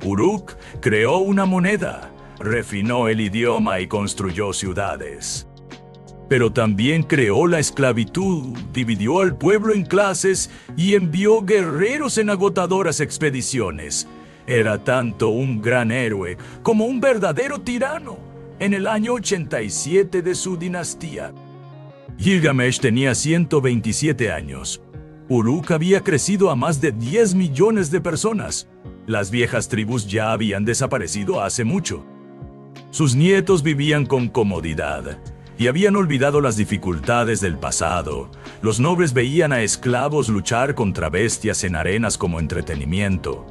Uruk creó una moneda, refinó el idioma y construyó ciudades. Pero también creó la esclavitud, dividió al pueblo en clases y envió guerreros en agotadoras expediciones. Era tanto un gran héroe como un verdadero tirano. En el año 87 de su dinastía, Gilgamesh tenía 127 años. Uruk había crecido a más de 10 millones de personas. Las viejas tribus ya habían desaparecido hace mucho. Sus nietos vivían con comodidad y habían olvidado las dificultades del pasado. Los nobles veían a esclavos luchar contra bestias en arenas como entretenimiento.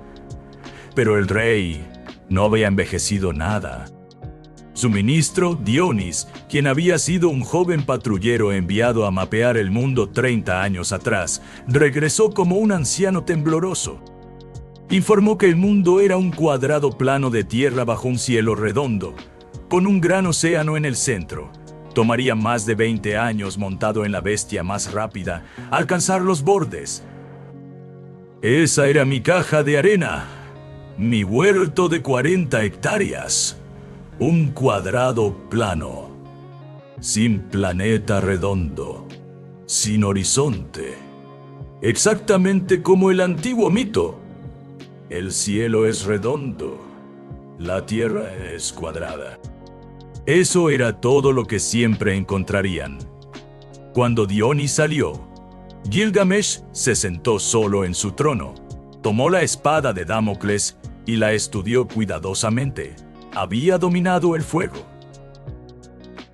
Pero el rey no había envejecido nada. Su ministro, Dionys, quien había sido un joven patrullero enviado a mapear el mundo 30 años atrás, regresó como un anciano tembloroso. Informó que el mundo era un cuadrado plano de tierra bajo un cielo redondo, con un gran océano en el centro. Tomaría más de 20 años montado en la bestia más rápida alcanzar los bordes. Esa era mi caja de arena, mi huerto de 40 hectáreas. Un cuadrado plano, sin planeta redondo, sin horizonte. Exactamente como el antiguo mito. El cielo es redondo, la tierra es cuadrada. Eso era todo lo que siempre encontrarían. Cuando Dionys salió, Gilgamesh se sentó solo en su trono, tomó la espada de Damocles y la estudió cuidadosamente. Había dominado el fuego.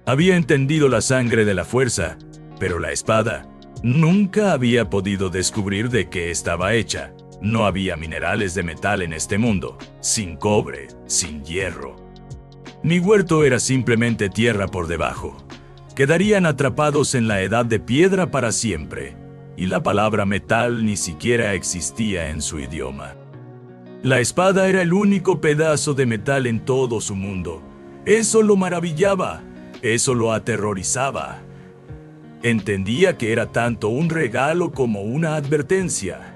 Había entendido la sangre de la fuerza, pero la espada nunca había podido descubrir de qué estaba hecha. No había minerales de metal en este mundo, sin cobre, sin hierro. Mi huerto era simplemente tierra por debajo. Quedarían atrapados en la edad de piedra para siempre, y la palabra metal ni siquiera existía en su idioma. La espada era el único pedazo de metal en todo su mundo. Eso lo maravillaba, eso lo aterrorizaba. Entendía que era tanto un regalo como una advertencia,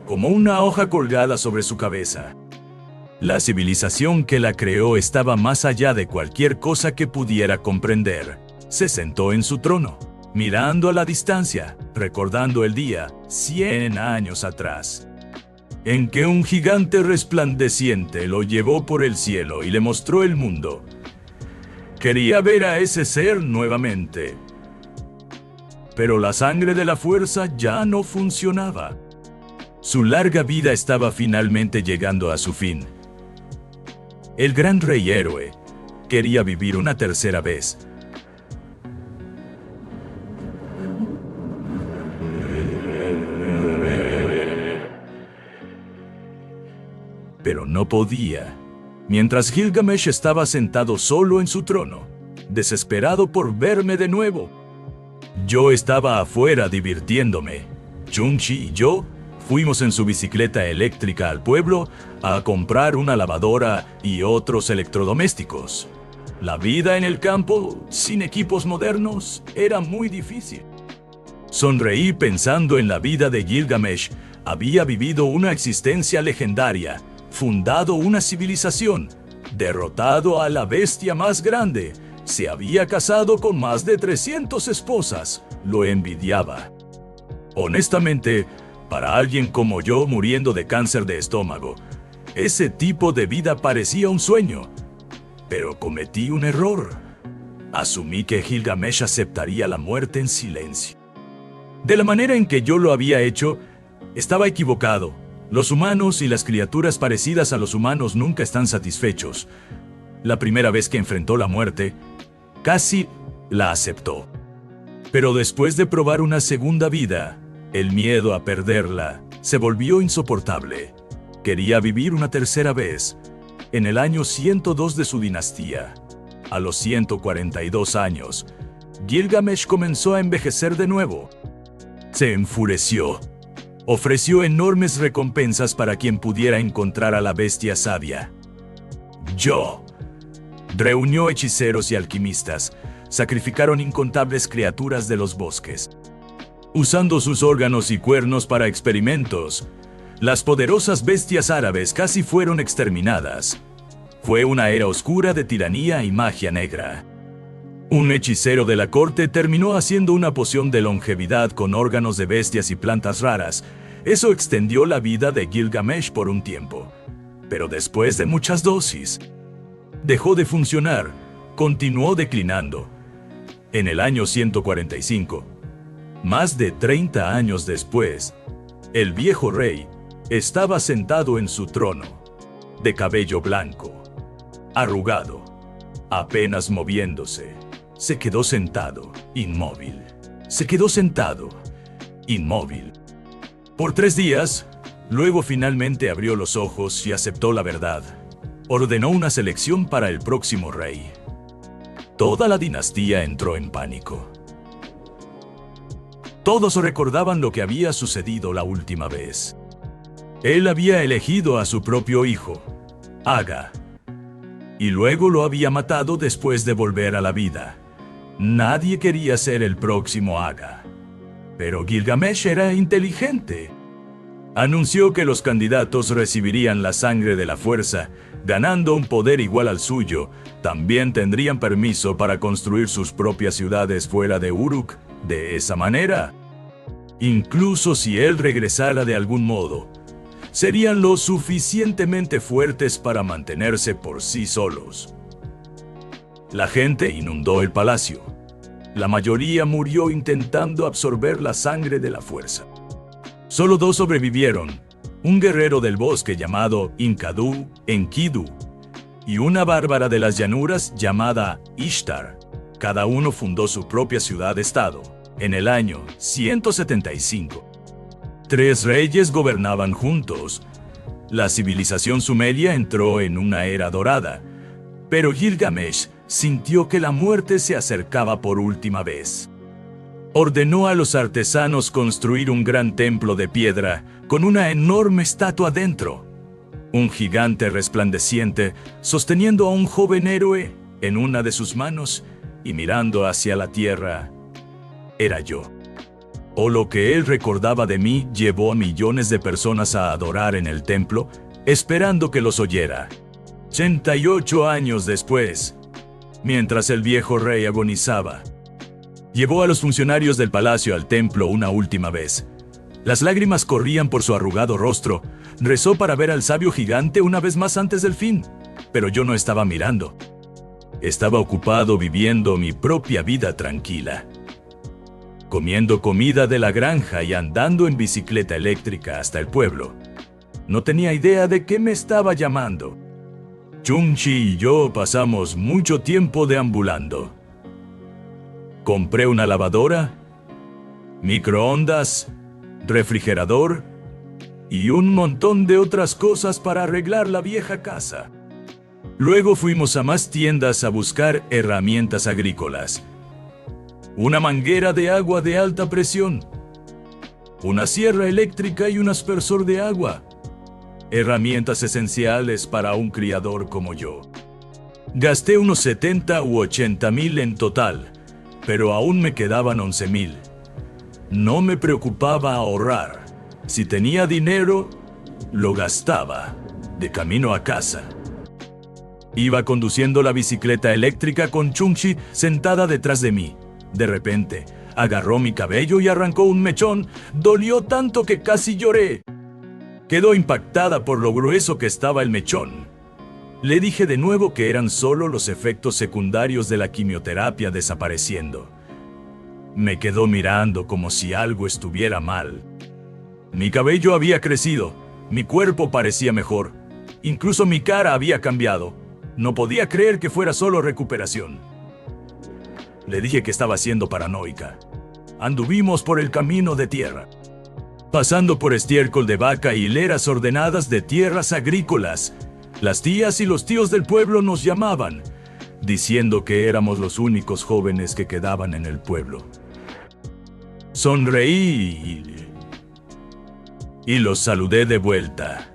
como una hoja colgada sobre su cabeza. La civilización que la creó estaba más allá de cualquier cosa que pudiera comprender. Se sentó en su trono, mirando a la distancia, recordando el día, 100 años atrás, en que un gigante resplandeciente lo llevó por el cielo y le mostró el mundo. Quería ver a ese ser nuevamente. Pero la sangre de la fuerza ya no funcionaba. Su larga vida estaba finalmente llegando a su fin. El gran rey héroe quería vivir una tercera vez. Pero no podía. Mientras Gilgamesh estaba sentado solo en su trono, desesperado por verme de nuevo. Yo estaba afuera divirtiéndome. Chunchi y yo fuimos en su bicicleta eléctrica al pueblo a comprar una lavadora y otros electrodomésticos. La vida en el campo, sin equipos modernos, era muy difícil. Sonreí pensando en la vida de Gilgamesh. Había vivido una existencia legendaria, fundado una civilización, derrotado a la bestia más grande Se había casado con más de 300 esposas. Lo envidiaba. Honestamente, para alguien como yo muriendo de cáncer de estómago, ese tipo de vida parecía un sueño. Pero cometí un error. Asumí que Gilgamesh aceptaría la muerte en silencio. De la manera en que yo lo había hecho, estaba equivocado. Los humanos y las criaturas parecidas a los humanos nunca están satisfechos. La primera vez que enfrentó la muerte, casi la aceptó. Pero después de probar una segunda vida, el miedo a perderla se volvió insoportable. Quería vivir una tercera vez, en el año 102 de su dinastía. A los 142 años, Gilgamesh comenzó a envejecer de nuevo. Se enfureció. Ofreció enormes recompensas para quien pudiera encontrar a la bestia sabia. Reunió hechiceros y alquimistas. Sacrificaron incontables criaturas de los bosques. Usando sus órganos y cuernos para experimentos, las poderosas bestias árabes casi fueron exterminadas. Fue una era oscura de tiranía y magia negra. Un hechicero de la corte terminó haciendo una poción de longevidad con órganos de bestias y plantas raras. Eso extendió la vida de Gilgamesh por un tiempo. Pero después de muchas dosis, dejó de funcionar, continuó declinando. En el año 145, más de 30 años después, el viejo rey estaba sentado en su trono, de cabello blanco, arrugado, apenas moviéndose. Se quedó sentado, inmóvil. Se quedó sentado, inmóvil. Por 3 días, luego finalmente abrió los ojos y aceptó la verdad. Ordenó una selección para el próximo rey. Toda la dinastía entró en pánico. Todos recordaban lo que había sucedido la última vez. Él había elegido a su propio hijo, Aga, y luego lo había matado después de volver a la vida. Nadie quería ser el próximo Aga. Pero Gilgamesh era inteligente. Anunció que los candidatos recibirían la sangre de la fuerza, ganando un poder igual al suyo. También tendrían permiso para construir sus propias ciudades fuera de Uruk. De esa manera, incluso si él regresara de algún modo, serían lo suficientemente fuertes para mantenerse por sí solos. La gente inundó el palacio. La mayoría murió intentando absorber la sangre de la fuerza. Solo 2 sobrevivieron: un guerrero del bosque llamado Enkidu, y una bárbara de las llanuras llamada Ishtar. Cada uno fundó su propia ciudad-estado. En el año 175, 3 reyes gobernaban juntos. La civilización sumeria entró en una era dorada, pero Gilgamesh sintió que la muerte se acercaba por última vez. Ordenó a los artesanos construir un gran templo de piedra con una enorme estatua dentro. Un gigante resplandeciente sosteniendo a un joven héroe en una de sus manos y mirando hacia la tierra. Era yo. O lo que él recordaba de mí llevó a millones de personas a adorar en el templo, esperando que los oyera. 88 años después, mientras el viejo rey agonizaba, llevó a los funcionarios del palacio al templo una última vez. Las lágrimas corrían por su arrugado rostro. Rezó para ver al sabio gigante una vez más antes del fin, pero yo no estaba mirando. Estaba ocupado viviendo mi propia vida tranquila, comiendo comida de la granja y andando en bicicleta eléctrica hasta el pueblo. No tenía idea de qué me estaba llamando. Chunchi y yo pasamos mucho tiempo deambulando. Compré una lavadora, microondas, refrigerador y un montón de otras cosas para arreglar la vieja casa. Luego fuimos a más tiendas a buscar herramientas agrícolas. Una manguera de agua de alta presión, una sierra eléctrica y un aspersor de agua. Herramientas esenciales para un criador como yo. Gasté unos 70 u 80 mil en total, pero aún me quedaban 11 mil. No me preocupaba ahorrar. Si tenía dinero, lo gastaba, de camino a casa. Iba conduciendo la bicicleta eléctrica con Chungchi sentada detrás de mí. De repente, agarró mi cabello y arrancó un mechón. Dolió tanto que casi lloré. Quedó impactada por lo grueso que estaba el mechón. Le dije de nuevo que eran solo los efectos secundarios de la quimioterapia desapareciendo. Me quedó mirando como si algo estuviera mal. Mi cabello había crecido, mi cuerpo parecía mejor, incluso mi cara había cambiado. No podía creer que fuera solo recuperación. Le dije que estaba siendo paranoica. Anduvimos por el camino de tierra, pasando por estiércol de vaca y hileras ordenadas de tierras agrícolas. Las tías y los tíos del pueblo nos llamaban, diciendo que éramos los únicos jóvenes que quedaban en el pueblo. Sonreí y los saludé de vuelta.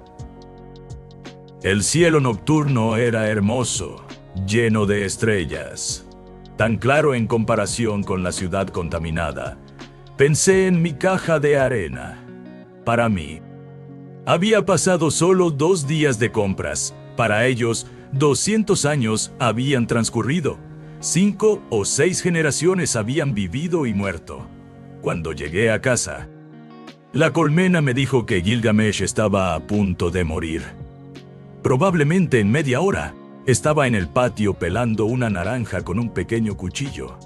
El cielo nocturno era hermoso, lleno de estrellas, tan claro en comparación con la ciudad contaminada. Pensé en mi caja de arena. Para mí, había pasado solo 2 días de compras. Para ellos, 200 años habían transcurrido. 5 o 6 generaciones habían vivido y muerto. Cuando llegué a casa, la colmena me dijo que Gilgamesh estaba a punto de morir. Probablemente en media hora, estaba en el patio pelando una naranja con un pequeño cuchillo.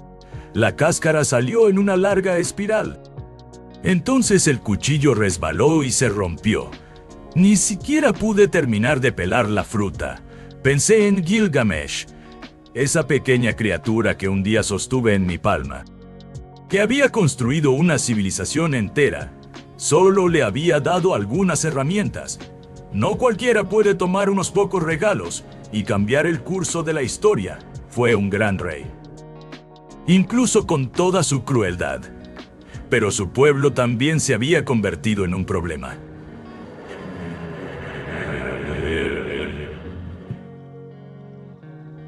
La cáscara salió en una larga espiral. Entonces el cuchillo resbaló y se rompió. Ni siquiera pude terminar de pelar la fruta. Pensé en Gilgamesh, esa pequeña criatura que un día sostuve en mi palma, que había construido una civilización entera. Solo le había dado algunas herramientas. No cualquiera puede tomar unos pocos regalos y cambiar el curso de la historia. Fue un gran rey, incluso con toda su crueldad. Pero su pueblo también se había convertido en un problema.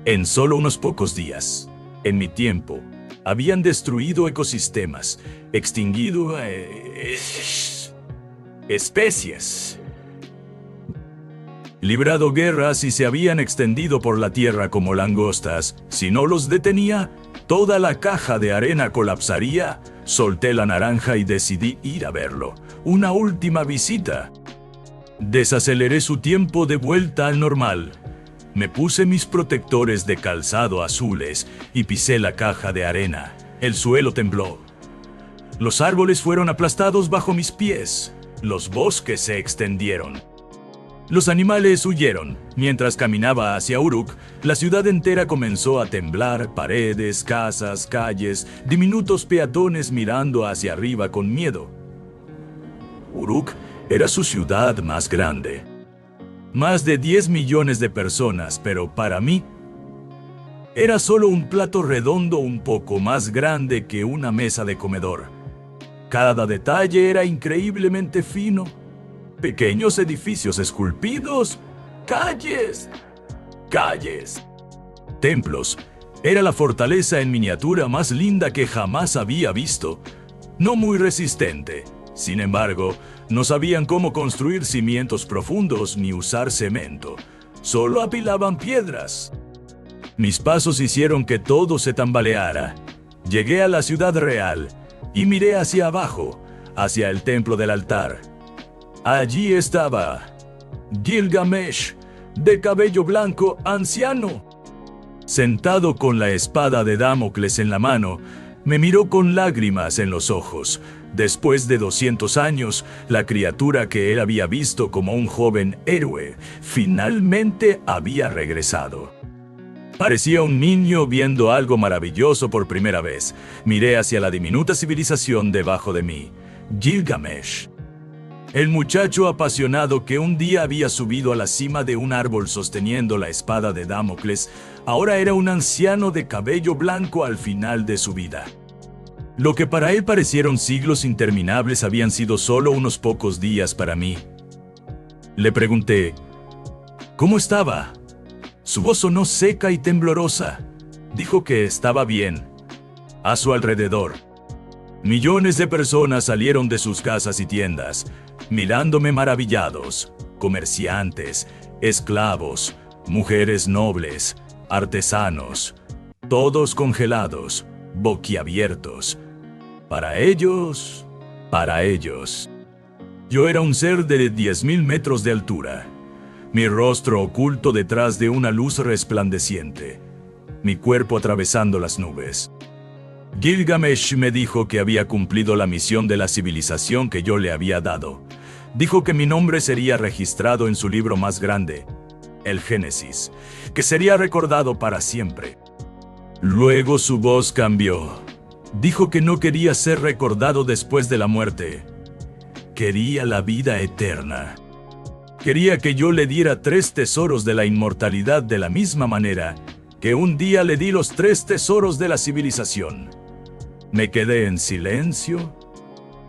En solo unos pocos días, en mi tiempo, habían destruido ecosistemas, extinguido especies, librado guerras y se habían extendido por la tierra como langostas. Si no los detenía, toda la caja de arena colapsaría. Solté la naranja y decidí ir a verlo. Una última visita. Desaceleré su tiempo de vuelta al normal. Me puse mis protectores de calzado azules y pisé la caja de arena. El suelo tembló. Los árboles fueron aplastados bajo mis pies. Los bosques se extendieron. Los animales huyeron. Mientras caminaba hacia Uruk, la ciudad entera comenzó a temblar. Paredes, casas, calles, diminutos peatones mirando hacia arriba con miedo. Uruk era su ciudad más grande. Más de 10 millones de personas, pero para mí, era solo un plato redondo un poco más grande que una mesa de comedor. Cada detalle era increíblemente fino. Pequeños edificios esculpidos, calles, templos. Era la fortaleza en miniatura más linda que jamás había visto. No muy resistente. Sin embargo, no sabían cómo construir cimientos profundos ni usar cemento. Solo apilaban piedras. Mis pasos hicieron que todo se tambaleara. Llegué a la ciudad real y miré hacia abajo, hacia el templo del altar. Allí estaba Gilgamesh, de cabello blanco, anciano. Sentado con la espada de Damocles en la mano, me miró con lágrimas en los ojos. Después de 200 años, la criatura que él había visto como un joven héroe, finalmente había regresado. Parecía un niño viendo algo maravilloso por primera vez. Miré hacia la diminuta civilización debajo de mí. Gilgamesh, el muchacho apasionado que un día había subido a la cima de un árbol sosteniendo la espada de Damocles, ahora era un anciano de cabello blanco al final de su vida. Lo que para él parecieron siglos interminables habían sido solo unos pocos días para mí. Le pregunté, ¿cómo estaba? Su voz sonó seca y temblorosa. Dijo que estaba bien. A su alrededor, millones de personas salieron de sus casas y tiendas, mirándome maravillados. Comerciantes, esclavos, Mujeres nobles, artesanos, todos congelados, boquiabiertos. Para ellos. Yo era un ser de 10.000 metros de altura, mi rostro oculto detrás de una luz resplandeciente, mi cuerpo atravesando las nubes. Gilgamesh me dijo que había cumplido la misión de la civilización que yo le había dado. Dijo que mi nombre sería registrado en su libro más grande, el Génesis, que sería recordado para siempre. Luego su voz cambió. Dijo que no quería ser recordado después de la muerte. Quería la vida eterna. Quería que yo le diera 3 tesoros de la inmortalidad de la misma manera que un día le di los 3 tesoros de la civilización. Me quedé en silencio.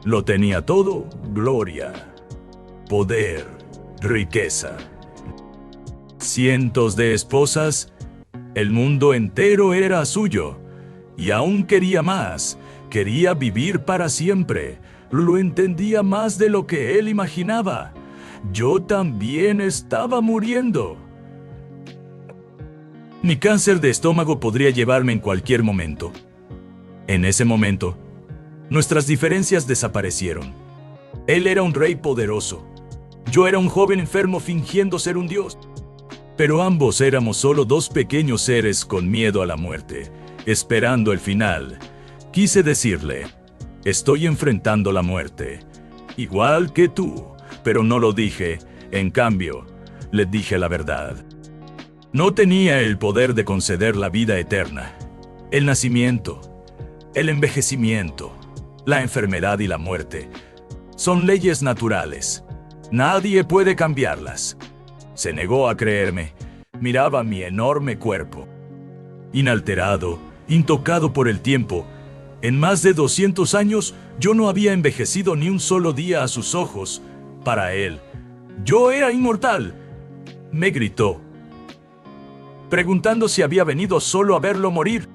Lo tenía todo: gloria, poder, riqueza, cientos de esposas. El mundo entero era suyo. Y aún quería más. Quería vivir para siempre. Lo entendía más de lo que él imaginaba. Yo también estaba muriendo. Mi cáncer de estómago podría llevarme en cualquier momento. En ese momento, nuestras diferencias desaparecieron. Él era un rey poderoso. Yo era un joven enfermo fingiendo ser un dios. Pero ambos éramos solo 2 pequeños seres con miedo a la muerte, esperando el final. Quise decirle: estoy enfrentando la muerte, igual que tú, pero no lo dije. En cambio, le dije la verdad. No tenía el poder de conceder la vida eterna. El nacimiento, el envejecimiento, la enfermedad y la muerte son leyes naturales. Nadie puede cambiarlas. Se negó a creerme. Miraba mi enorme cuerpo, inalterado, intocado por el tiempo. En más de 200 años, yo no había envejecido ni un solo día a sus ojos. Para él, yo era inmortal. Me gritó, preguntando si había venido solo a verlo morir.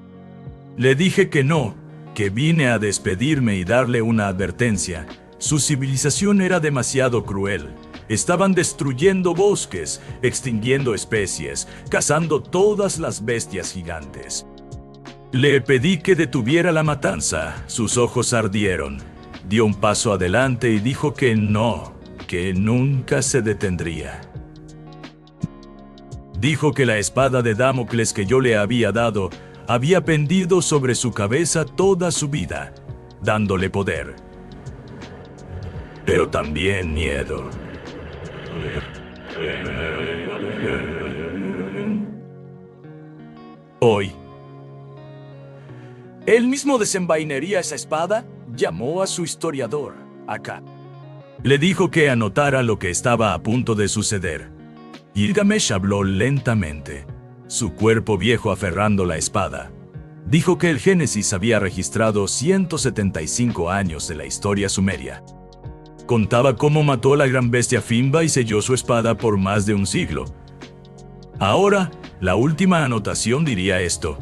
Le dije que no, que vine a despedirme y darle una advertencia. Su civilización era demasiado cruel. Estaban destruyendo bosques, extinguiendo especies, cazando todas las bestias gigantes. Le pedí que detuviera la matanza. Sus ojos ardieron. Dio un paso adelante y dijo que no, que nunca se detendría. Dijo que la espada de Damocles que yo le había dado había pendido sobre su cabeza toda su vida, dándole poder, pero también miedo. Hoy, él mismo desenvainaría esa espada. Llamó a su historiador, Acá. Le dijo que anotara lo que estaba a punto de suceder. Gilgamesh habló lentamente, su cuerpo viejo aferrando la espada. Dijo que el Génesis había registrado 175 años de la historia sumeria. Contaba cómo mató a la gran bestia Fimba y selló su espada por más de un siglo. Ahora, la última anotación diría esto: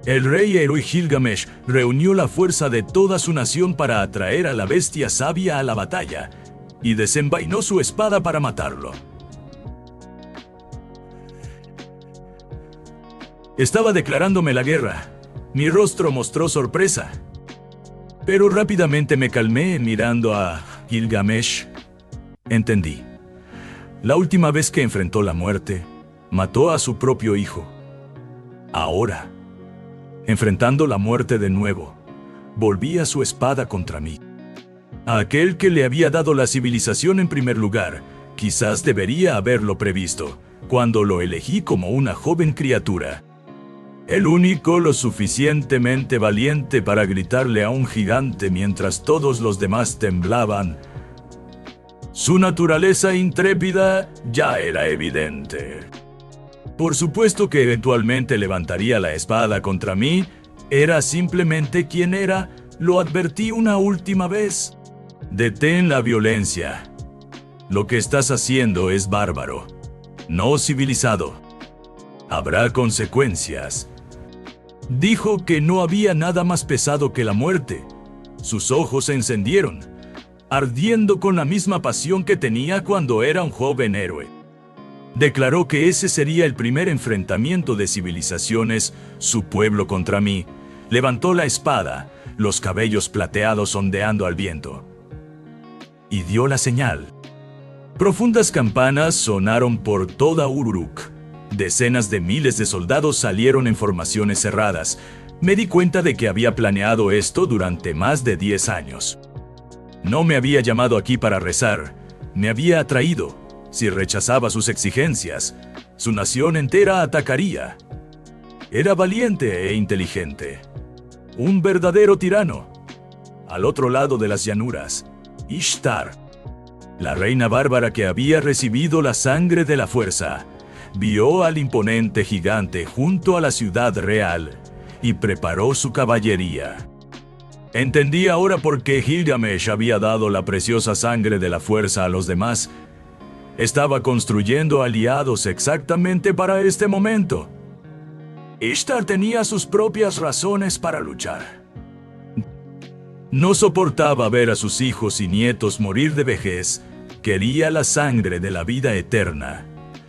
el rey héroe Gilgamesh reunió la fuerza de toda su nación para atraer a la bestia sabia a la batalla, y desenvainó su espada para matarlo. Estaba declarándome la guerra. Mi rostro mostró sorpresa. Pero rápidamente me calmé mirando a Gilgamesh. Entendí. La última vez que enfrentó la muerte, mató a su propio hijo. Ahora, enfrentando la muerte de nuevo, volvía su espada contra mí. A aquel que le había dado la civilización en primer lugar, quizás debería haberlo previsto, cuando lo elegí como una joven criatura. El único lo suficientemente valiente para gritarle a un gigante mientras todos los demás temblaban. Su naturaleza intrépida ya era evidente. Por supuesto que eventualmente levantaría la espada contra mí. Era simplemente quien era. Lo advertí una última vez. Detén la violencia. Lo que estás haciendo es bárbaro, no civilizado. Habrá consecuencias. Dijo que no había nada más pesado que la muerte. Sus ojos se encendieron, ardiendo con la misma pasión que tenía cuando era un joven héroe. Declaró que ese sería el primer enfrentamiento de civilizaciones, su pueblo contra mí. Levantó la espada, los cabellos plateados ondeando al viento, y dio la señal. Profundas campanas sonaron por toda Uruk. Decenas de miles de soldados salieron en formaciones cerradas. Me di cuenta de que había planeado esto durante más de 10 años. No me había llamado aquí para rezar, me había atraído. Si rechazaba sus exigencias, su nación entera atacaría. Era valiente e inteligente. Un verdadero tirano. Al otro lado de las llanuras, Ishtar, la reina bárbara que había recibido la sangre de la fuerza, vio al imponente gigante junto a la ciudad real y preparó su caballería. Entendí ahora por qué Gilgamesh había dado la preciosa sangre de la fuerza a los demás. Estaba construyendo aliados exactamente para este momento. Ishtar tenía sus propias razones para luchar. No soportaba ver a sus hijos y nietos morir de vejez. Quería la sangre de la vida eterna.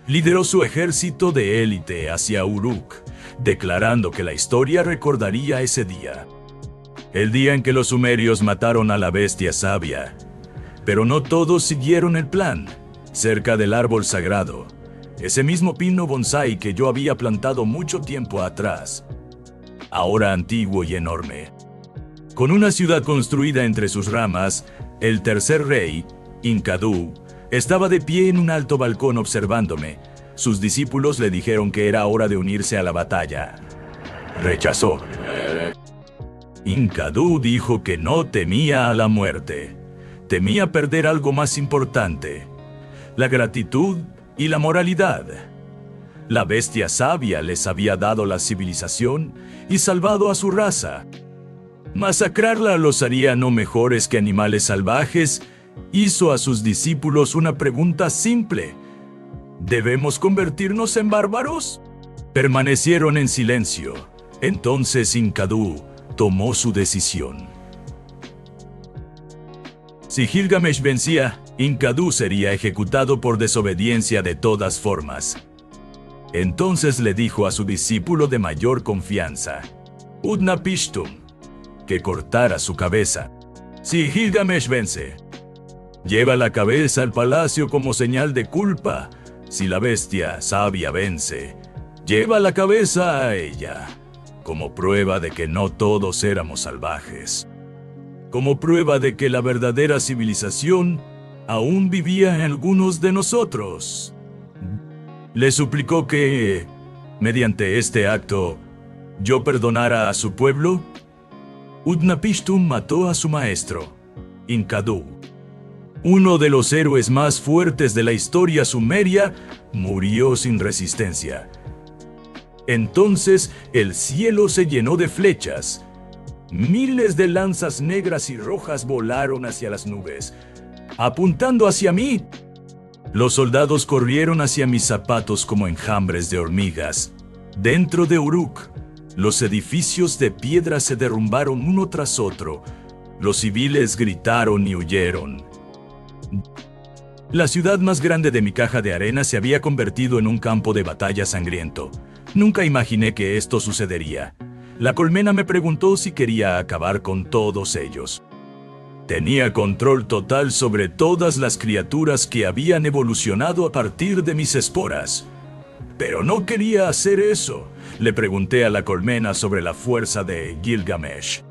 Lideró su ejército de élite hacia Uruk, declarando que la historia recordaría ese día. El día en que los sumerios mataron a la bestia sabia. Pero no todos siguieron el plan. Cerca del árbol sagrado, ese mismo pino bonsái que yo había plantado mucho tiempo atrás, ahora antiguo y enorme. Con una ciudad construida entre sus ramas, el tercer rey, Enkidu, estaba de pie en un alto balcón observándome. Sus discípulos le dijeron que era hora de unirse a la batalla. Rechazó. Enkidu dijo que no temía a la muerte. Temía perder algo más importante: la gratitud y la moralidad. La bestia sabia les había dado la civilización y salvado a su raza. Masacrarla los haría no mejores que animales salvajes. Hizo a sus discípulos una pregunta simple: ¿debemos convertirnos en bárbaros? Permanecieron en silencio. Entonces Enkidu tomó su decisión. Si Gilgamesh vencía, Enkidu sería ejecutado por desobediencia de todas formas. Entonces le dijo a su discípulo de mayor confianza, Utnapishtim, que cortara su cabeza. Si Gilgamesh vence, lleva la cabeza al palacio como señal de culpa. Si la bestia sabia vence, lleva la cabeza a ella, como prueba de que no todos éramos salvajes. Como prueba de que la verdadera civilización aún vivía en algunos de nosotros. Le suplicó que, mediante este acto, yo perdonara a su pueblo. Utnapishtim mató a su maestro, Enkidu. Uno de los héroes más fuertes de la historia sumeria murió sin resistencia. Entonces el cielo se llenó de flechas. Miles de lanzas negras y rojas volaron hacia las nubes, apuntando hacia mí. Los soldados corrieron hacia mis zapatos como enjambres de hormigas. Dentro de Uruk, los edificios de piedra se derrumbaron uno tras otro. Los civiles gritaron y huyeron. La ciudad más grande de mi caja de arena se había convertido en un campo de batalla sangriento. Nunca imaginé que esto sucedería. La colmena me preguntó si quería acabar con todos ellos. Tenía control total sobre todas las criaturas que habían evolucionado a partir de mis esporas. Pero no quería hacer eso. Le pregunté a la colmena sobre la fuerza de Gilgamesh.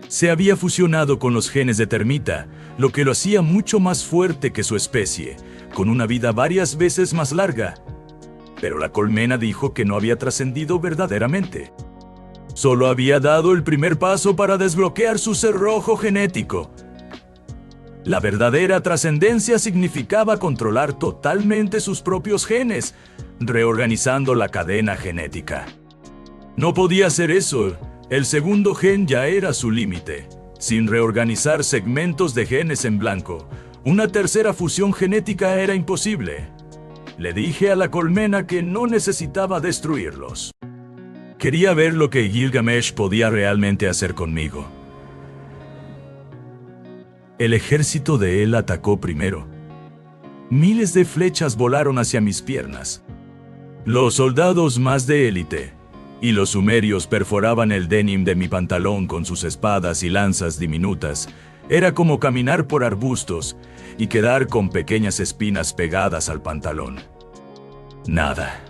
Se había fusionado con los genes de termita, lo que lo hacía mucho más fuerte que su especie, con una vida varias veces más larga. Pero la colmena dijo que no había trascendido verdaderamente. Solo había dado el primer paso para desbloquear su cerrojo genético. La verdadera trascendencia significaba controlar totalmente sus propios genes, reorganizando la cadena genética. No podía hacer eso. El segundo gen ya era su límite. Sin reorganizar segmentos de genes en blanco, una tercera fusión genética era imposible. Le dije a la colmena que no necesitaba destruirlos. Quería ver lo que Gilgamesh podía realmente hacer conmigo. El ejército de él atacó primero. Miles de flechas volaron hacia mis piernas. Los soldados más de élite y los sumerios perforaban el denim de mi pantalón con sus espadas y lanzas diminutas. Era como caminar por arbustos y quedar con pequeñas espinas pegadas al pantalón. Nada.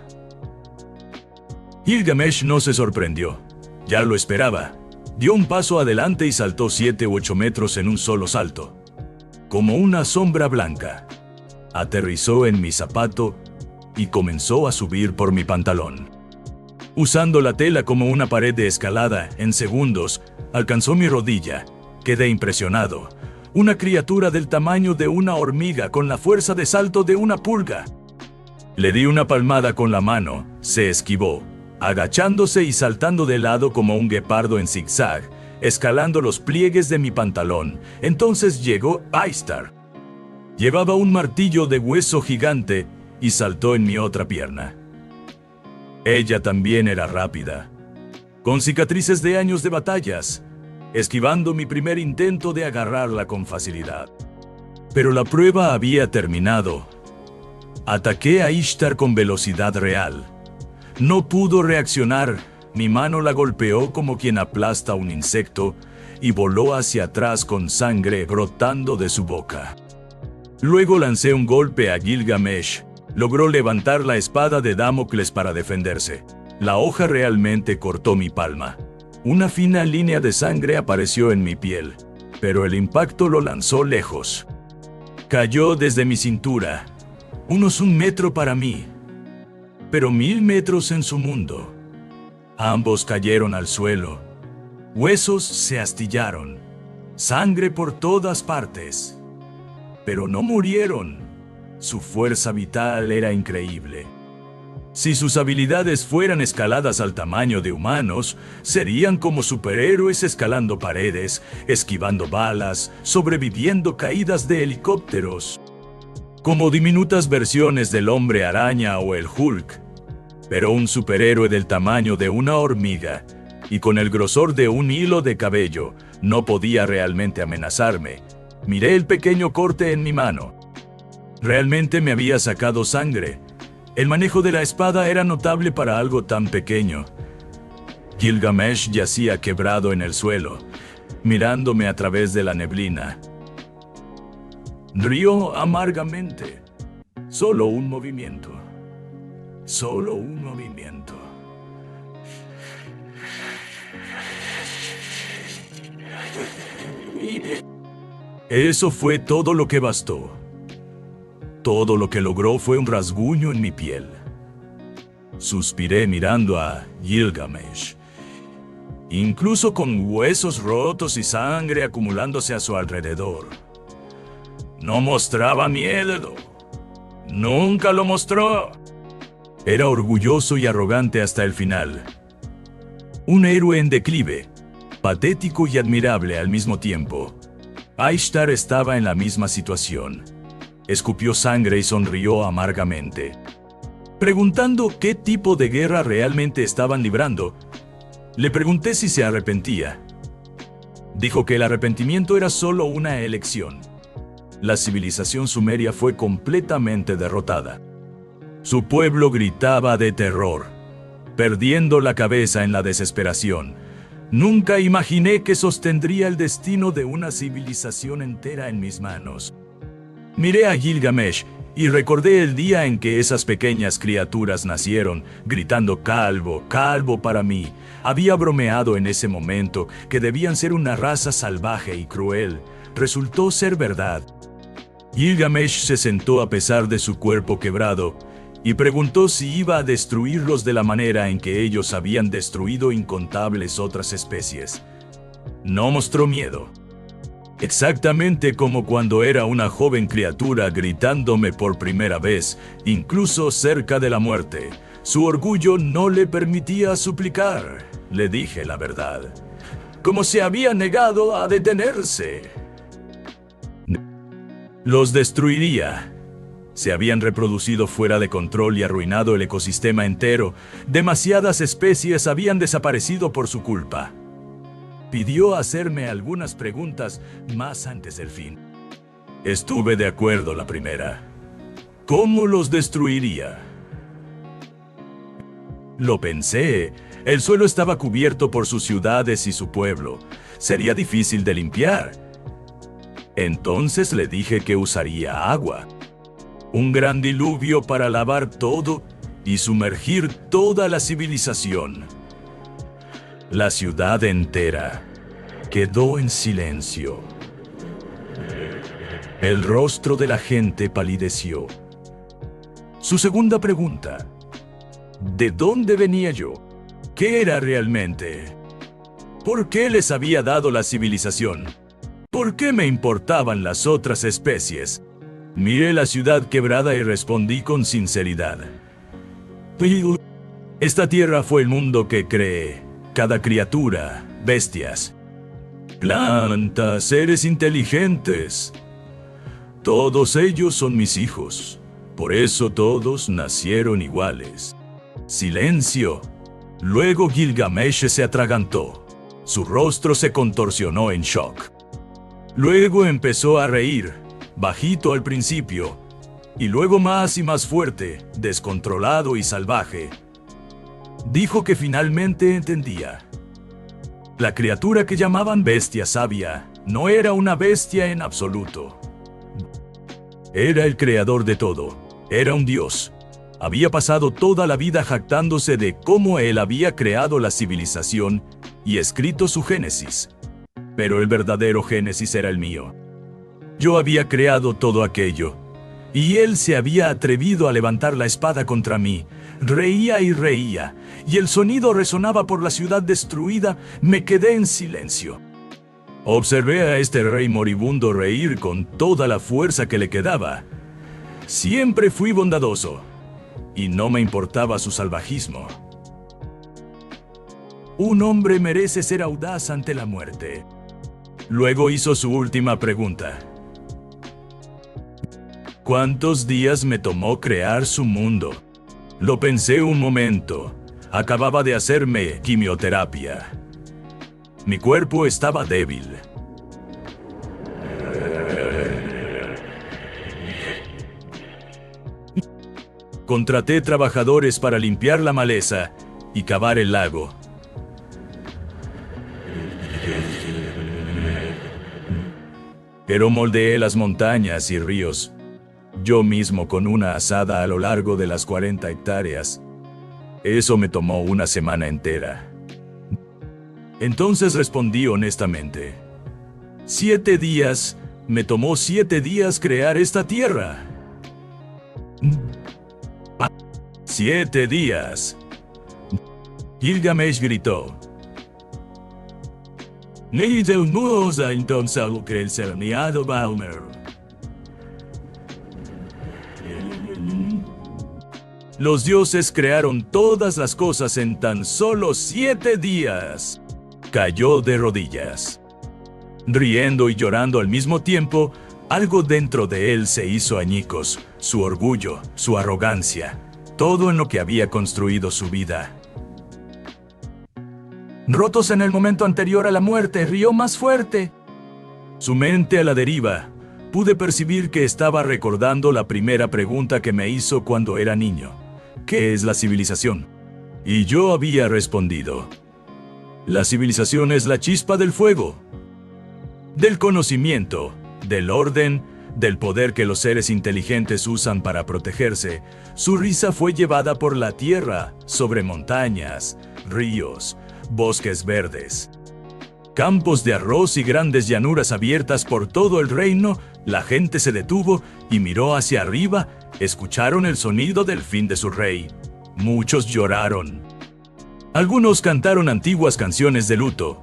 Gilgamesh no se sorprendió. Ya lo esperaba. Dio un paso adelante y saltó 7 u 8 metros en un solo salto. Como una sombra blanca. Aterrizó en mi zapato y comenzó a subir por mi pantalón. Usando la tela como una pared de escalada, en segundos, alcanzó mi rodilla. Quedé impresionado. Una criatura del tamaño de una hormiga con la fuerza de salto de una pulga. Le di una palmada con la mano, se esquivó, agachándose y saltando de lado como un guepardo en zigzag, escalando los pliegues de mi pantalón. Entonces llegó Ishtar. Llevaba un martillo de hueso gigante y saltó en mi otra pierna. Ella también era rápida, con cicatrices de años de batallas, esquivando mi primer intento de agarrarla con facilidad. Pero la prueba había terminado. Ataqué a Ishtar con velocidad real. No pudo reaccionar, mi mano la golpeó como quien aplasta un insecto y voló hacia atrás con sangre brotando de su boca. Luego lancé un golpe a Gilgamesh. Logró levantar la espada de Damocles para defenderse. La hoja realmente cortó mi palma. Una fina línea de sangre apareció en mi piel, pero el impacto lo lanzó lejos. Cayó desde mi cintura, unos 1 metro para mí, pero 1000 metros en su mundo. Ambos cayeron al suelo. Huesos se astillaron, sangre por todas partes. Pero no murieron. Su fuerza vital era increíble. Si sus habilidades fueran escaladas al tamaño de humanos, serían como superhéroes escalando paredes, esquivando balas, sobreviviendo caídas de helicópteros. Como diminutas versiones del Hombre Araña o el Hulk. Pero un superhéroe del tamaño de una hormiga y con el grosor de un hilo de cabello no podía realmente amenazarme. Miré el pequeño corte en mi mano. Realmente me había sacado sangre. El manejo de la espada era notable para algo tan pequeño. Gilgamesh yacía quebrado en el suelo, mirándome a través de la neblina. Rió amargamente. Solo un movimiento. Solo un movimiento. Eso fue todo lo que bastó. Todo lo que logró fue un rasguño en mi piel. Suspiré mirando a Gilgamesh, incluso con huesos rotos y sangre acumulándose a su alrededor. No mostraba miedo. Nunca lo mostró. Era orgulloso y arrogante hasta el final. Un héroe en declive, patético y admirable al mismo tiempo. Ishtar estaba en la misma situación. Escupió sangre y sonrió amargamente. Preguntando qué tipo de guerra realmente estaban librando, le pregunté si se arrepentía. Dijo que el arrepentimiento era solo una elección. La civilización sumeria fue completamente derrotada. Su pueblo gritaba de terror, perdiendo la cabeza en la desesperación. Nunca imaginé que sostendría el destino de una civilización entera en mis manos. Miré a Gilgamesh y recordé el día en que esas pequeñas criaturas nacieron, gritando calvo, calvo para mí. Había bromeado en ese momento que debían ser una raza salvaje y cruel. Resultó ser verdad. Gilgamesh se sentó a pesar de su cuerpo quebrado y preguntó si iba a destruirlos de la manera en que ellos habían destruido incontables otras especies. No mostró miedo. Exactamente como cuando era una joven criatura gritándome por primera vez, incluso cerca de la muerte. Su orgullo no le permitía suplicar. Le dije la verdad. Como se había negado a detenerse. Los destruiría. Se habían reproducido fuera de control y arruinado el ecosistema entero. Demasiadas especies habían desaparecido por su culpa. Pidió hacerme algunas preguntas más antes del fin. Estuve de acuerdo la primera. ¿Cómo los destruiría? Lo pensé. El suelo estaba cubierto por sus ciudades y su pueblo. Sería difícil de limpiar. Entonces le dije que usaría agua. Un gran diluvio para lavar todo y sumergir toda la civilización. La ciudad entera quedó en silencio. El rostro de la gente palideció. Su segunda pregunta: ¿de dónde venía yo? ¿Qué era realmente? ¿Por qué les había dado la civilización? ¿Por qué me importaban las otras especies? Miré la ciudad quebrada y respondí con sinceridad. Esta tierra fue el mundo que creé. Cada criatura, bestias, plantas, seres inteligentes. Todos ellos son mis hijos. Por eso todos nacieron iguales. Silencio. Luego Gilgamesh se atragantó. Su rostro se contorsionó en shock. Luego empezó a reír, bajito al principio, y luego más y más fuerte, descontrolado y salvaje. Dijo que finalmente entendía. La criatura que llamaban bestia sabia no era una bestia en absoluto. Era el creador de todo. Era un dios. Había pasado toda la vida jactándose de cómo él había creado la civilización y escrito su Génesis. Pero el verdadero Génesis era el mío. Yo había creado todo aquello, y él se había atrevido a levantar la espada contra mí. Reía y reía, y el sonido resonaba por la ciudad destruida. Me quedé en silencio. Observé a este rey moribundo reír con toda la fuerza que le quedaba. Siempre fui bondadoso, y no me importaba su salvajismo. Un hombre merece ser audaz ante la muerte. Luego hizo su última pregunta. ¿Cuántos días me tomó crear su mundo? Lo pensé un momento. Acababa de hacerme quimioterapia. Mi cuerpo estaba débil. Contraté trabajadores para limpiar la maleza y cavar el lago. Pero moldeé las montañas y ríos yo mismo con una azada a lo largo de las 40 hectáreas. Eso me tomó una semana entera. Entonces respondí honestamente. 7 días, me tomó 7 días crear esta tierra. 7 días. Gilgamesh gritó. Los dioses crearon todas las cosas en tan solo 7 días. Cayó de rodillas. Riendo y llorando al mismo tiempo, algo dentro de él se hizo añicos, su orgullo, su arrogancia, todo en lo que había construido su vida. Rotos en el momento anterior a la muerte, rió más fuerte. Su mente a la deriva. Pude percibir que estaba recordando la primera pregunta que me hizo cuando era niño. ¿Qué es la civilización? Y yo había respondido. La civilización es la chispa del fuego, del conocimiento, del orden, del poder que los seres inteligentes usan para protegerse. Su risa fue llevada por la tierra, sobre montañas, ríos, bosques verdes, campos de arroz y grandes llanuras abiertas por todo el reino. La gente se detuvo y miró hacia arriba. Escucharon el sonido del fin de su rey. Muchos lloraron. Algunos cantaron antiguas canciones de luto.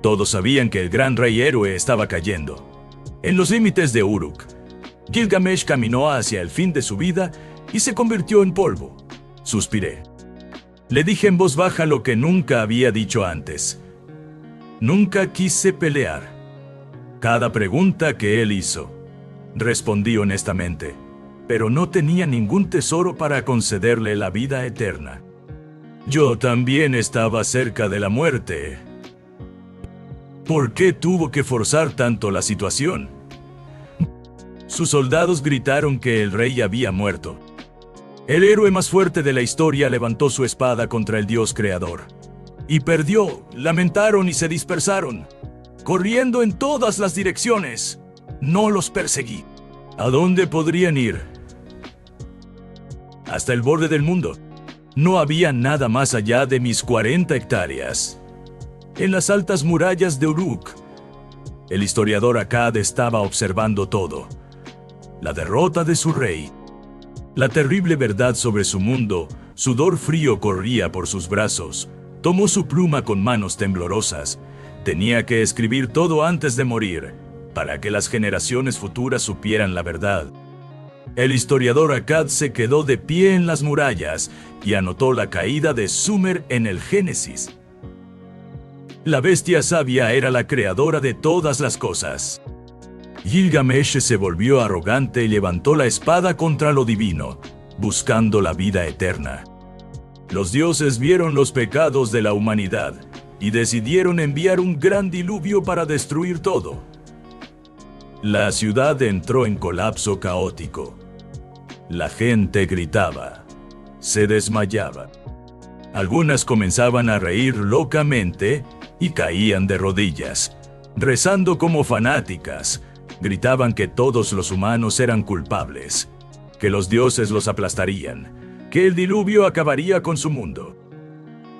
Todos sabían que el gran rey héroe estaba cayendo. En los límites de Uruk, Gilgamesh caminó hacia el fin de su vida y se convirtió en polvo. Suspiré. Le dije en voz baja lo que nunca había dicho antes. Nunca quise pelear. Cada pregunta que él hizo, respondí honestamente, pero no tenía ningún tesoro para concederle la vida eterna. Yo también estaba cerca de la muerte. ¿Por qué tuvo que forzar tanto la situación? Sus soldados gritaron que el rey había muerto. El héroe más fuerte de la historia levantó su espada contra el dios creador. Y perdió, lamentaron y se dispersaron, corriendo en todas las direcciones. No los perseguí. ¿A dónde podrían ir? Hasta el borde del mundo. No había nada más allá de mis 40 hectáreas. En las altas murallas de Uruk, el historiador Akkad estaba observando todo. La derrota de su rey. La terrible verdad sobre su mundo. Sudor frío corría por sus brazos. Tomó su pluma con manos temblorosas. Tenía que escribir todo antes de morir, para que las generaciones futuras supieran la verdad. El historiador Akkad se quedó de pie en las murallas y anotó la caída de Sumer en el Génesis. La bestia sabia era la creadora de todas las cosas. Gilgamesh se volvió arrogante y levantó la espada contra lo divino, buscando la vida eterna. Los dioses vieron los pecados de la humanidad y decidieron enviar un gran diluvio para destruir todo. La ciudad entró en colapso caótico. La gente gritaba, se desmayaba. Algunas comenzaban a reír locamente y caían de rodillas, rezando como fanáticas. Gritaban que todos los humanos eran culpables, que los dioses los aplastarían, que el diluvio acabaría con su mundo.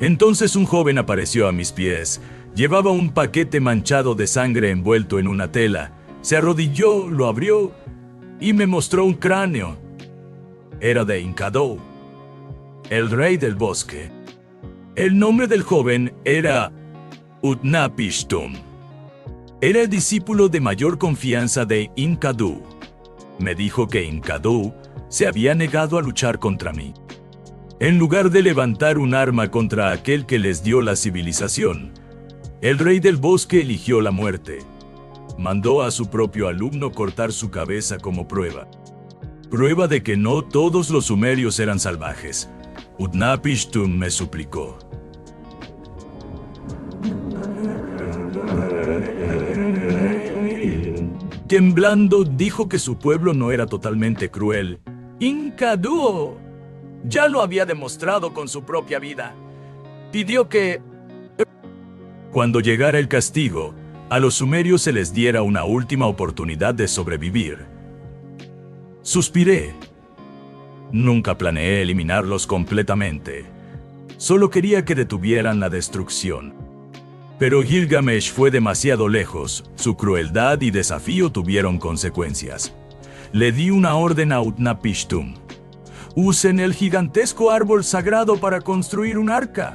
Entonces un joven apareció a mis pies. Llevaba un paquete manchado de sangre envuelto en una tela. Se arrodilló, lo abrió y me mostró un cráneo. Era de Enkidu, el rey del bosque. El nombre del joven era Utnapishtim. Era el discípulo de mayor confianza de Enkidu. Me dijo que Enkidu se había negado a luchar contra mí. En lugar de levantar un arma contra aquel que les dio la civilización, el rey del bosque eligió la muerte. Mandó a su propio alumno cortar su cabeza como prueba. Prueba de que no todos los sumerios eran salvajes. Utnapishtim me suplicó. Temblando, dijo que su pueblo no era totalmente cruel. Enkidu ya lo había demostrado con su propia vida. Pidió que, cuando llegara el castigo, a los sumerios se les diera una última oportunidad de sobrevivir. Suspiré. Nunca planeé eliminarlos completamente. Solo quería que detuvieran la destrucción. Pero Gilgamesh fue demasiado lejos. Su crueldad y desafío tuvieron consecuencias. Le di una orden a Utnapishtim. Usen el gigantesco árbol sagrado para construir un arca.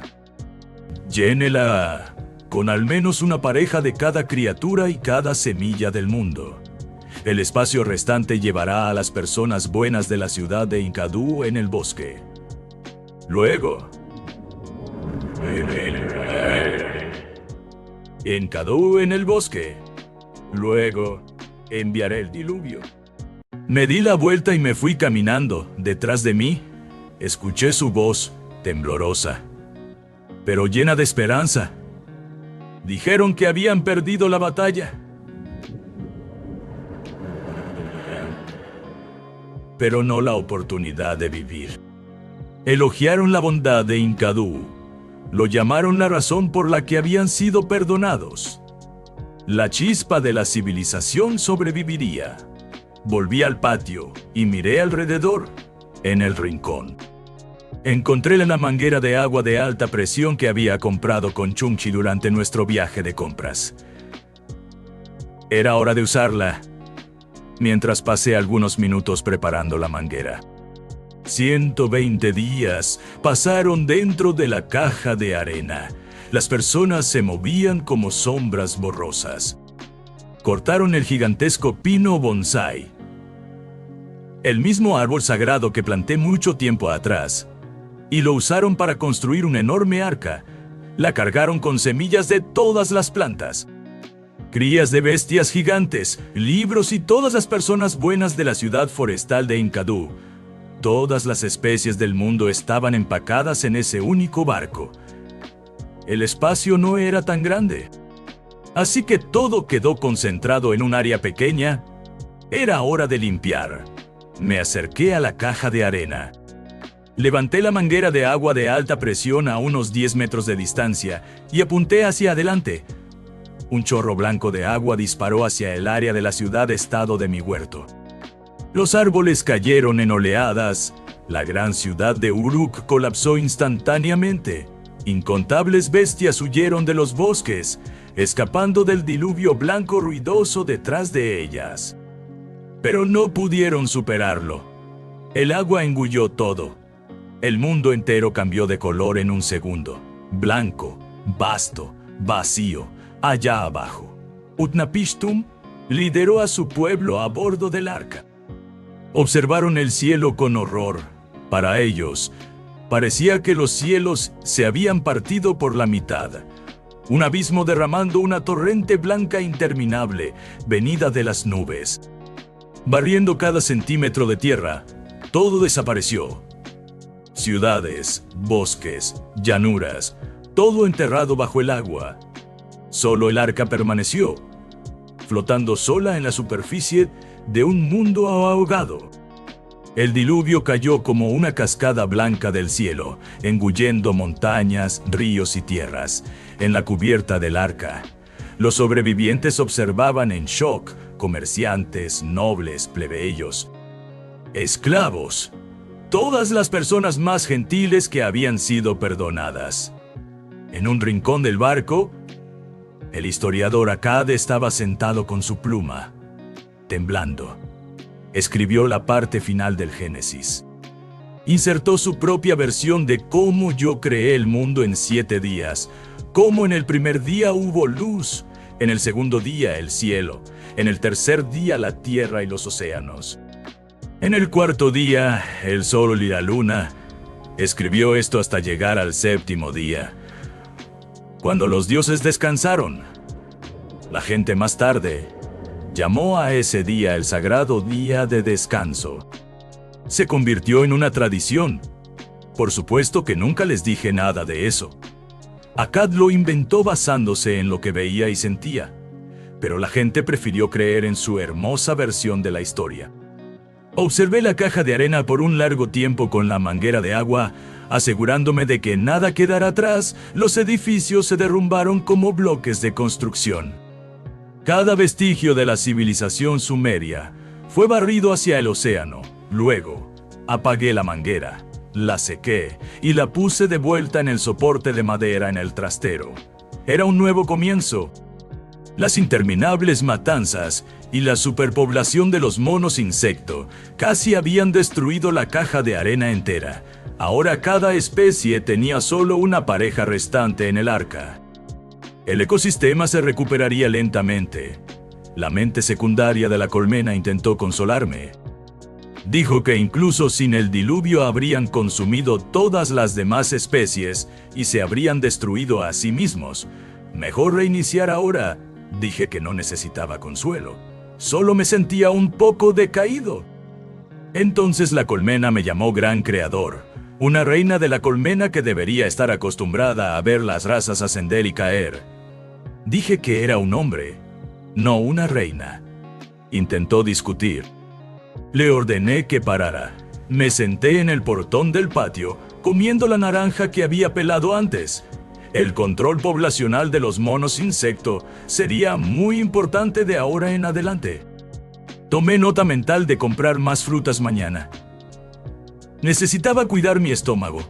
Llénela con al menos una pareja de cada criatura y cada semilla del mundo. El espacio restante llevará a las personas buenas de la ciudad de Enkidu en el bosque. Luego, Enkidu en el bosque. Luego, enviaré el diluvio. Me di la vuelta y me fui caminando. Detrás de mí, escuché su voz, temblorosa, pero llena de esperanza. Dijeron que habían perdido la batalla. Pero no la oportunidad de vivir. Elogiaron la bondad de Enkidu. Lo llamaron la razón por la que habían sido perdonados. La chispa de la civilización sobreviviría. Volví al patio y miré alrededor. En el rincón encontré la manguera de agua de alta presión que había comprado con Chungchi durante nuestro viaje de compras. Era hora de usarla, mientras pasé algunos minutos preparando la manguera. 120 días pasaron dentro de la caja de arena. Las personas se movían como sombras borrosas. Cortaron el gigantesco pino bonsái, el mismo árbol sagrado que planté mucho tiempo atrás, y lo usaron para construir una enorme arca. La cargaron con semillas de todas las plantas, crías de bestias gigantes, libros y todas las personas buenas de la ciudad forestal de Enkidu. Todas las especies del mundo estaban empacadas en ese único barco. El espacio no era tan grande, así que todo quedó concentrado en un área pequeña. Era hora de limpiar. Me acerqué a la caja de arena. Levanté la manguera de agua de alta presión a unos 10 metros de distancia y apunté hacia adelante. Un chorro blanco de agua disparó hacia el área de la ciudad-estado de mi huerto. Los árboles cayeron en oleadas. La gran ciudad de Uruk colapsó instantáneamente. Incontables bestias huyeron de los bosques, escapando del diluvio blanco ruidoso detrás de ellas. Pero no pudieron superarlo. El agua engulló todo. El mundo entero cambió de color en un segundo. Blanco, vasto, vacío, allá abajo. Utnapishtim lideró a su pueblo a bordo del arca. Observaron el cielo con horror. Para ellos, parecía que los cielos se habían partido por la mitad. Un abismo derramando una torrente blanca interminable, venida de las nubes. Barriendo cada centímetro de tierra, todo desapareció. Ciudades, bosques, llanuras, todo enterrado bajo el agua. Solo el arca permaneció, flotando sola en la superficie de un mundo ahogado. El diluvio cayó como una cascada blanca del cielo, engullendo montañas, ríos y tierras. En la cubierta del arca, los sobrevivientes observaban en shock: comerciantes, nobles, plebeyos, esclavos, todas las personas más gentiles que habían sido perdonadas. En un rincón del barco, el historiador Akkad estaba sentado con su pluma, temblando. Escribió la parte final del Génesis. Insertó su propia versión de cómo yo creé el mundo en 7 días, cómo en el primer día hubo luz, en el segundo día el cielo, en el tercer día la tierra y los océanos. En el cuarto día, el sol y la luna. Escribió esto hasta llegar al 7º día, cuando los dioses descansaron. La gente más tarde llamó a ese día el sagrado día de descanso. Se convirtió en una tradición. Por supuesto que nunca les dije nada de eso. Akkad lo inventó basándose en lo que veía y sentía, pero la gente prefirió creer en su hermosa versión de la historia. Observé la caja de arena por un largo tiempo con la manguera de agua, asegurándome de que nada quedara atrás. Los edificios se derrumbaron como bloques de construcción. Cada vestigio de la civilización sumeria fue barrido hacia el océano. Luego, apagué la manguera, la sequé y la puse de vuelta en el soporte de madera en el trastero. Era un nuevo comienzo. Las interminables matanzas y la superpoblación de los monos insecto casi habían destruido la caja de arena entera. Ahora cada especie tenía solo una pareja restante en el arca. El ecosistema se recuperaría lentamente. La mente secundaria de la colmena intentó consolarme. Dijo que incluso sin el diluvio habrían consumido todas las demás especies y se habrían destruido a sí mismos. Mejor reiniciar ahora. Dije que no necesitaba consuelo. Solo me sentía un poco decaído. Entonces la colmena me llamó gran creador. Una reina de la colmena que debería estar acostumbrada a ver las razas ascender y caer. Dije que era un hombre, no una reina. Intentó discutir. Le ordené que parara. Me senté en el portón del patio, comiendo la naranja que había pelado antes. El control poblacional de los monos insecto sería muy importante de ahora en adelante. Tomé nota mental de comprar más frutas mañana. Necesitaba cuidar mi estómago.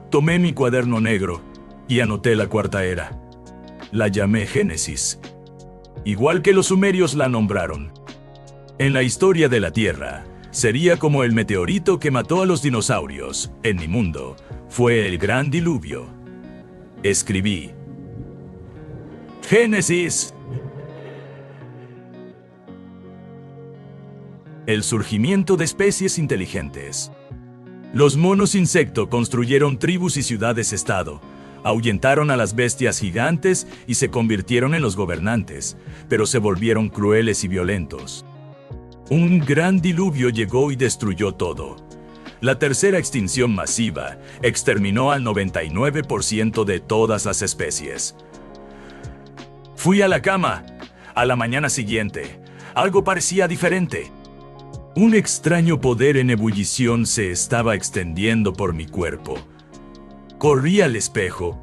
Tomé mi cuaderno negro y anoté la cuarta era. La llamé Génesis, igual que los sumerios la nombraron. En la historia de la Tierra, sería como el meteorito que mató a los dinosaurios. En mi mundo, fue el gran diluvio. Escribí: Génesis. El surgimiento de especies inteligentes. Los monos insecto construyeron tribus y ciudades-estado. Ahuyentaron a las bestias gigantes y se convirtieron en los gobernantes, pero se volvieron crueles y violentos. Un gran diluvio llegó y destruyó todo. La tercera extinción masiva exterminó al 99% de todas las especies. Fui a la cama. A la mañana siguiente, algo parecía diferente. Un extraño poder en ebullición se estaba extendiendo por mi cuerpo. Corrí al espejo.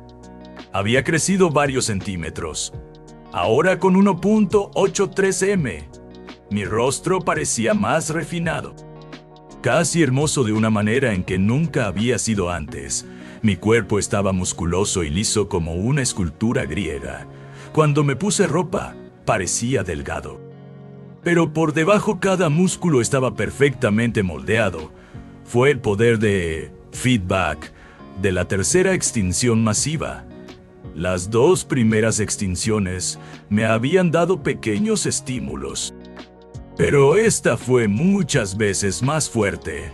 Había crecido varios centímetros. Ahora con 1.83 m. Mi rostro parecía más refinado. Casi hermoso de una manera en que nunca había sido antes. Mi cuerpo estaba musculoso y liso como una escultura griega. Cuando me puse ropa, parecía delgado. Pero por debajo cada músculo estaba perfectamente moldeado. Fue el poder de feedback de la tercera extinción masiva. Las dos primeras extinciones me habían dado pequeños estímulos. Pero esta fue muchas veces más fuerte.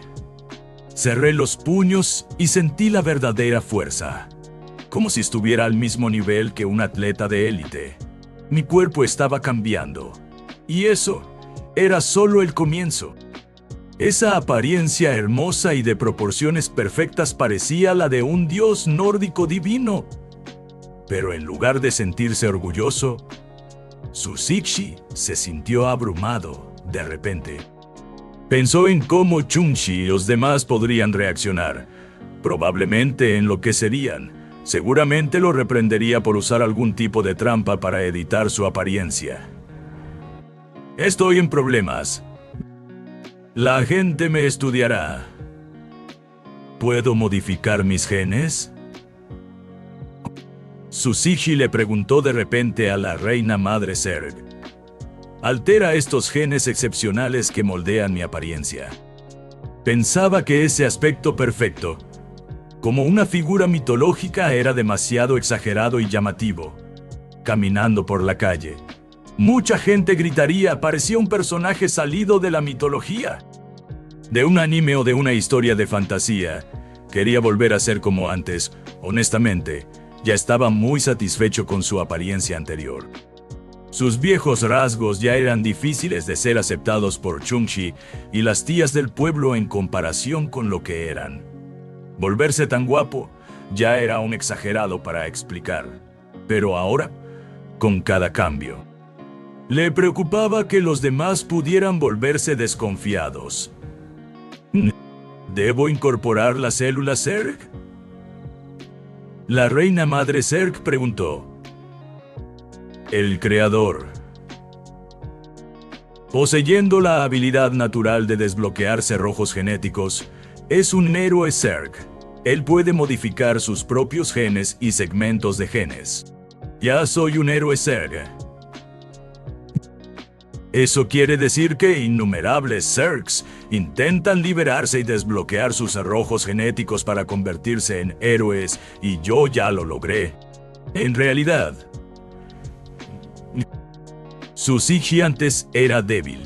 Cerré los puños y sentí la verdadera fuerza, como si estuviera al mismo nivel que un atleta de élite. Mi cuerpo estaba cambiando, y eso era solo el comienzo. Esa apariencia hermosa y de proporciones perfectas parecía la de un dios nórdico divino. Pero en lugar de sentirse orgulloso, Tsushigi se sintió abrumado de repente. Pensó en cómo Chunchi y los demás podrían reaccionar. Probablemente enloquecerían. Seguramente lo reprendería por usar algún tipo de trampa para editar su apariencia. Estoy en problemas. La gente me estudiará. ¿Puedo modificar mis genes? Tsushigi le preguntó de repente a la reina madre Zerg. Altera estos genes excepcionales que moldean mi apariencia. Pensaba que ese aspecto perfecto, como una figura mitológica, era demasiado exagerado y llamativo. Caminando por la calle, mucha gente gritaría, parecía un personaje salido de la mitología, de un anime o de una historia de fantasía. Quería volver a ser como antes. Honestamente, ya estaba muy satisfecho con su apariencia anterior. Sus viejos rasgos ya eran difíciles de ser aceptados por Chunchi y las tías del pueblo en comparación con lo que eran. Volverse tan guapo ya era un exagerado para explicar. Pero ahora, con cada cambio, le preocupaba que los demás pudieran volverse desconfiados. ¿Debo incorporar las células Zerg? La reina madre Zerg preguntó. El creador, poseyendo la habilidad natural de desbloquear cerrojos genéticos, es un héroe Zerg. Él puede modificar sus propios genes y segmentos de genes. Ya soy un héroe Zerg. Eso quiere decir que innumerables Zergs intentan liberarse y desbloquear sus cerrojos genéticos para convertirse en héroes, y yo ya lo logré. En realidad, Tsushigi antes era débil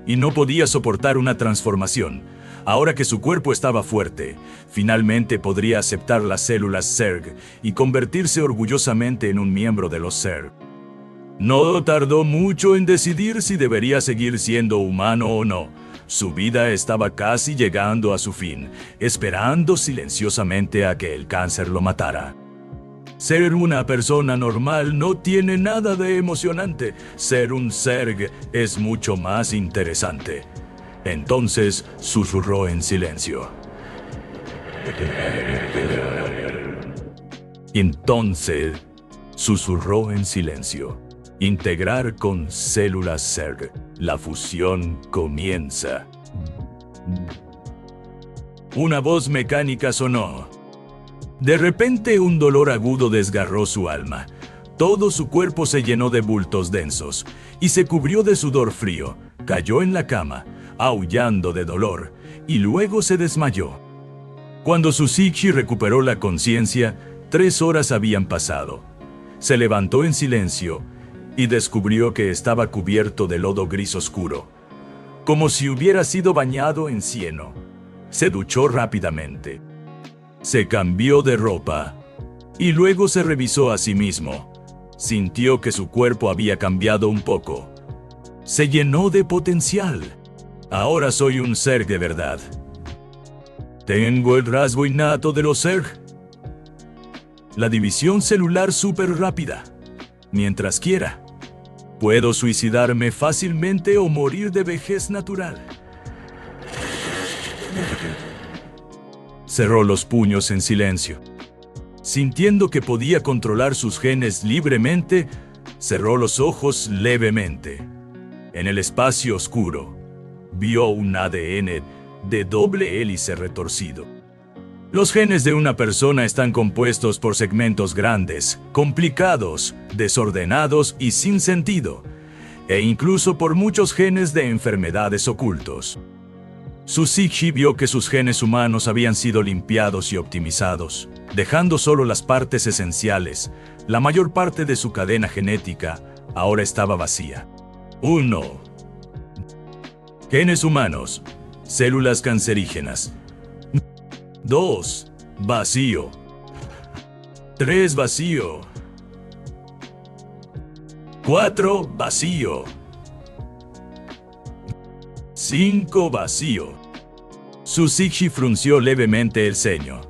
y no podía soportar una transformación. Ahora que su cuerpo estaba fuerte, finalmente podría aceptar las células Zerg y convertirse orgullosamente en un miembro de los Zerg. No tardó mucho en decidir si debería seguir siendo humano o no. Su vida estaba casi llegando a su fin, esperando silenciosamente a que el cáncer lo matara. Ser una persona normal no tiene nada de emocionante. Ser un Zerg es mucho más interesante. Entonces susurró en silencio. Integrar con células Zerg. La fusión comienza. Una voz mecánica sonó. De repente un dolor agudo desgarró su alma. Todo su cuerpo se llenó de bultos densos y se cubrió de sudor frío. Cayó en la cama, aullando de dolor, y luego se desmayó. Cuando Tsushigi recuperó la conciencia, 3 horas habían pasado. Se levantó en silencio y descubrió que estaba cubierto de lodo gris oscuro, como si hubiera sido bañado en cieno. Se duchó rápidamente. Se cambió de ropa y luego se revisó a sí mismo. Sintió que su cuerpo había cambiado un poco. Se llenó de potencial. Ahora soy un Zerg de verdad. Tengo el rasgo innato de los Zerg. La división celular súper rápida. Mientras quiera. Puedo suicidarme fácilmente o morir de vejez natural. Cerró los puños en silencio. Sintiendo que podía controlar sus genes libremente, cerró los ojos levemente. En el espacio oscuro, vio un ADN de doble hélice retorcido. Los genes de una persona están compuestos por segmentos grandes, complicados, desordenados y sin sentido, e incluso por muchos genes de enfermedades ocultos. Su psique vio que sus genes humanos habían sido limpiados y optimizados, dejando solo las partes esenciales. La mayor parte de su cadena genética ahora estaba vacía. 1. Genes humanos, células cancerígenas. 2. Vacío. 3. Vacío. 4. Vacío. 5. Vacío. Su psique frunció levemente el ceño.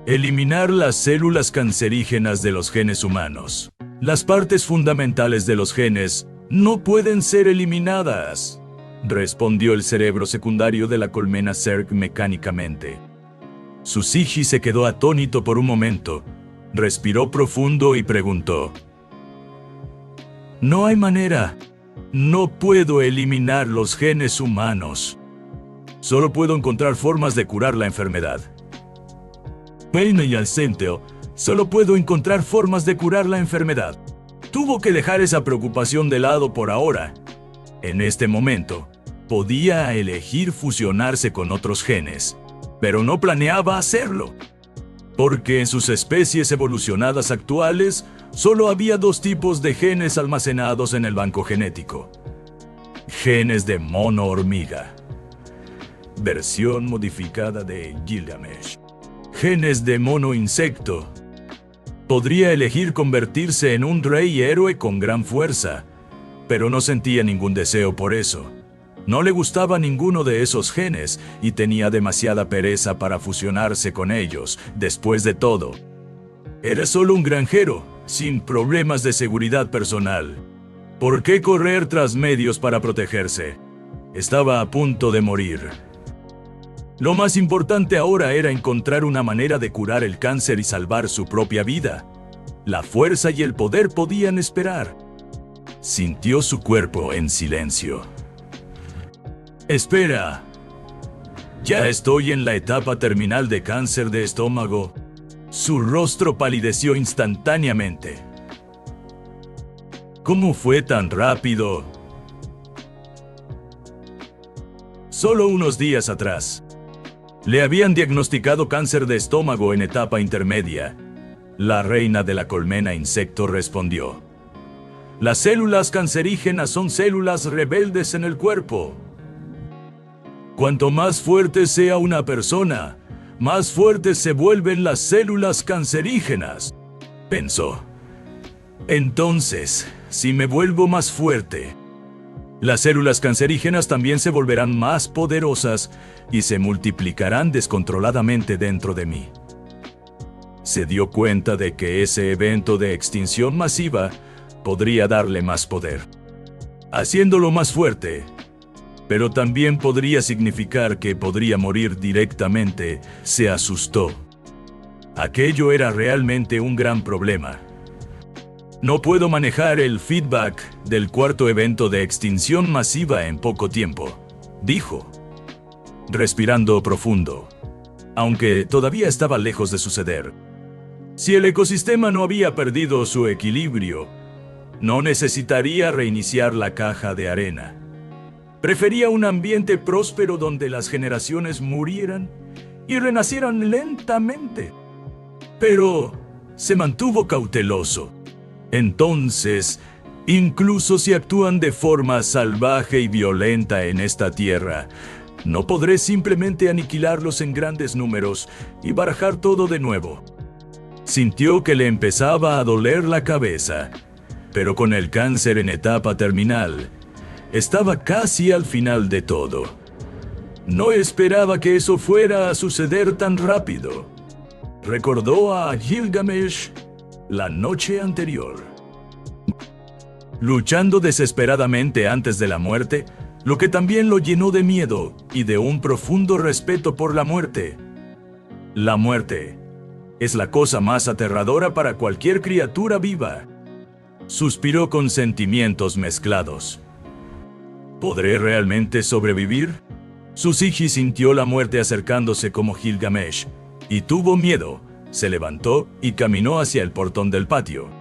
Eliminar las células cancerígenas de los genes humanos. Las partes fundamentales de los genes no pueden ser eliminadas, respondió el cerebro secundario de la colmena Zerg mecánicamente. Su psique se quedó atónito por un momento, respiró profundo y preguntó: «No hay manera. No puedo eliminar los genes humanos. Solo puedo encontrar formas de curar la enfermedad». Peine y al centro, solo puedo encontrar formas de curar la enfermedad. Tuvo que dejar esa preocupación de lado por ahora. En este momento, podía elegir fusionarse con otros genes, pero no planeaba hacerlo, porque en sus especies evolucionadas actuales solo había 2 tipos de genes almacenados en el banco genético. Genes de mono hormiga. Versión modificada de Gilgamesh. Genes de mono insecto. Podría elegir convertirse en un rey héroe con gran fuerza, pero no sentía ningún deseo por eso. No le gustaba ninguno de esos genes y tenía demasiada pereza para fusionarse con ellos. Después de todo, era solo un granjero, sin problemas de seguridad personal. ¿Por qué correr tras medios para protegerse? Estaba a punto de morir. Lo más importante ahora era encontrar una manera de curar el cáncer y salvar su propia vida. La fuerza y el poder podían esperar. Sintió su cuerpo en silencio. Espera. Ya estoy en la etapa terminal de cáncer de estómago. Su rostro palideció instantáneamente. ¿Cómo fue tan rápido? Solo unos días atrás. Le habían diagnosticado cáncer de estómago en etapa intermedia. La reina de la colmena insecto respondió: «Las células cancerígenas son células rebeldes en el cuerpo. Cuanto más fuerte sea una persona, más fuertes se vuelven las células cancerígenas», pensó. Entonces, si me vuelvo más fuerte, las células cancerígenas también se volverán más poderosas y se multiplicarán descontroladamente dentro de mí. Se dio cuenta de que ese evento de extinción masiva podría darle más poder, haciéndolo más fuerte, pero también podría significar que podría morir directamente. Se asustó. Aquello era realmente un gran problema. No puedo manejar el feedback del cuarto evento de extinción masiva en poco tiempo, dijo, respirando profundo, aunque todavía estaba lejos de suceder. Si el ecosistema no había perdido su equilibrio, no necesitaría reiniciar la caja de arena. Prefería un ambiente próspero donde las generaciones murieran y renacieran lentamente. Pero se mantuvo cauteloso. Entonces, incluso si actúan de forma salvaje y violenta en esta tierra, no podré simplemente aniquilarlos en grandes números y barajar todo de nuevo. Sintió que le empezaba a doler la cabeza, pero con el cáncer en etapa terminal, estaba casi al final de todo. No esperaba que eso fuera a suceder tan rápido. Recordó a Gilgamesh la noche anterior. Luchando desesperadamente antes de la muerte, lo que también lo llenó de miedo y de un profundo respeto por la muerte. La muerte es la cosa más aterradora para cualquier criatura viva. Suspiró con sentimientos mezclados. ¿Podré realmente sobrevivir? Susigi sintió la muerte acercándose como Gilgamesh, y tuvo miedo. Se levantó y caminó hacia el portón del patio.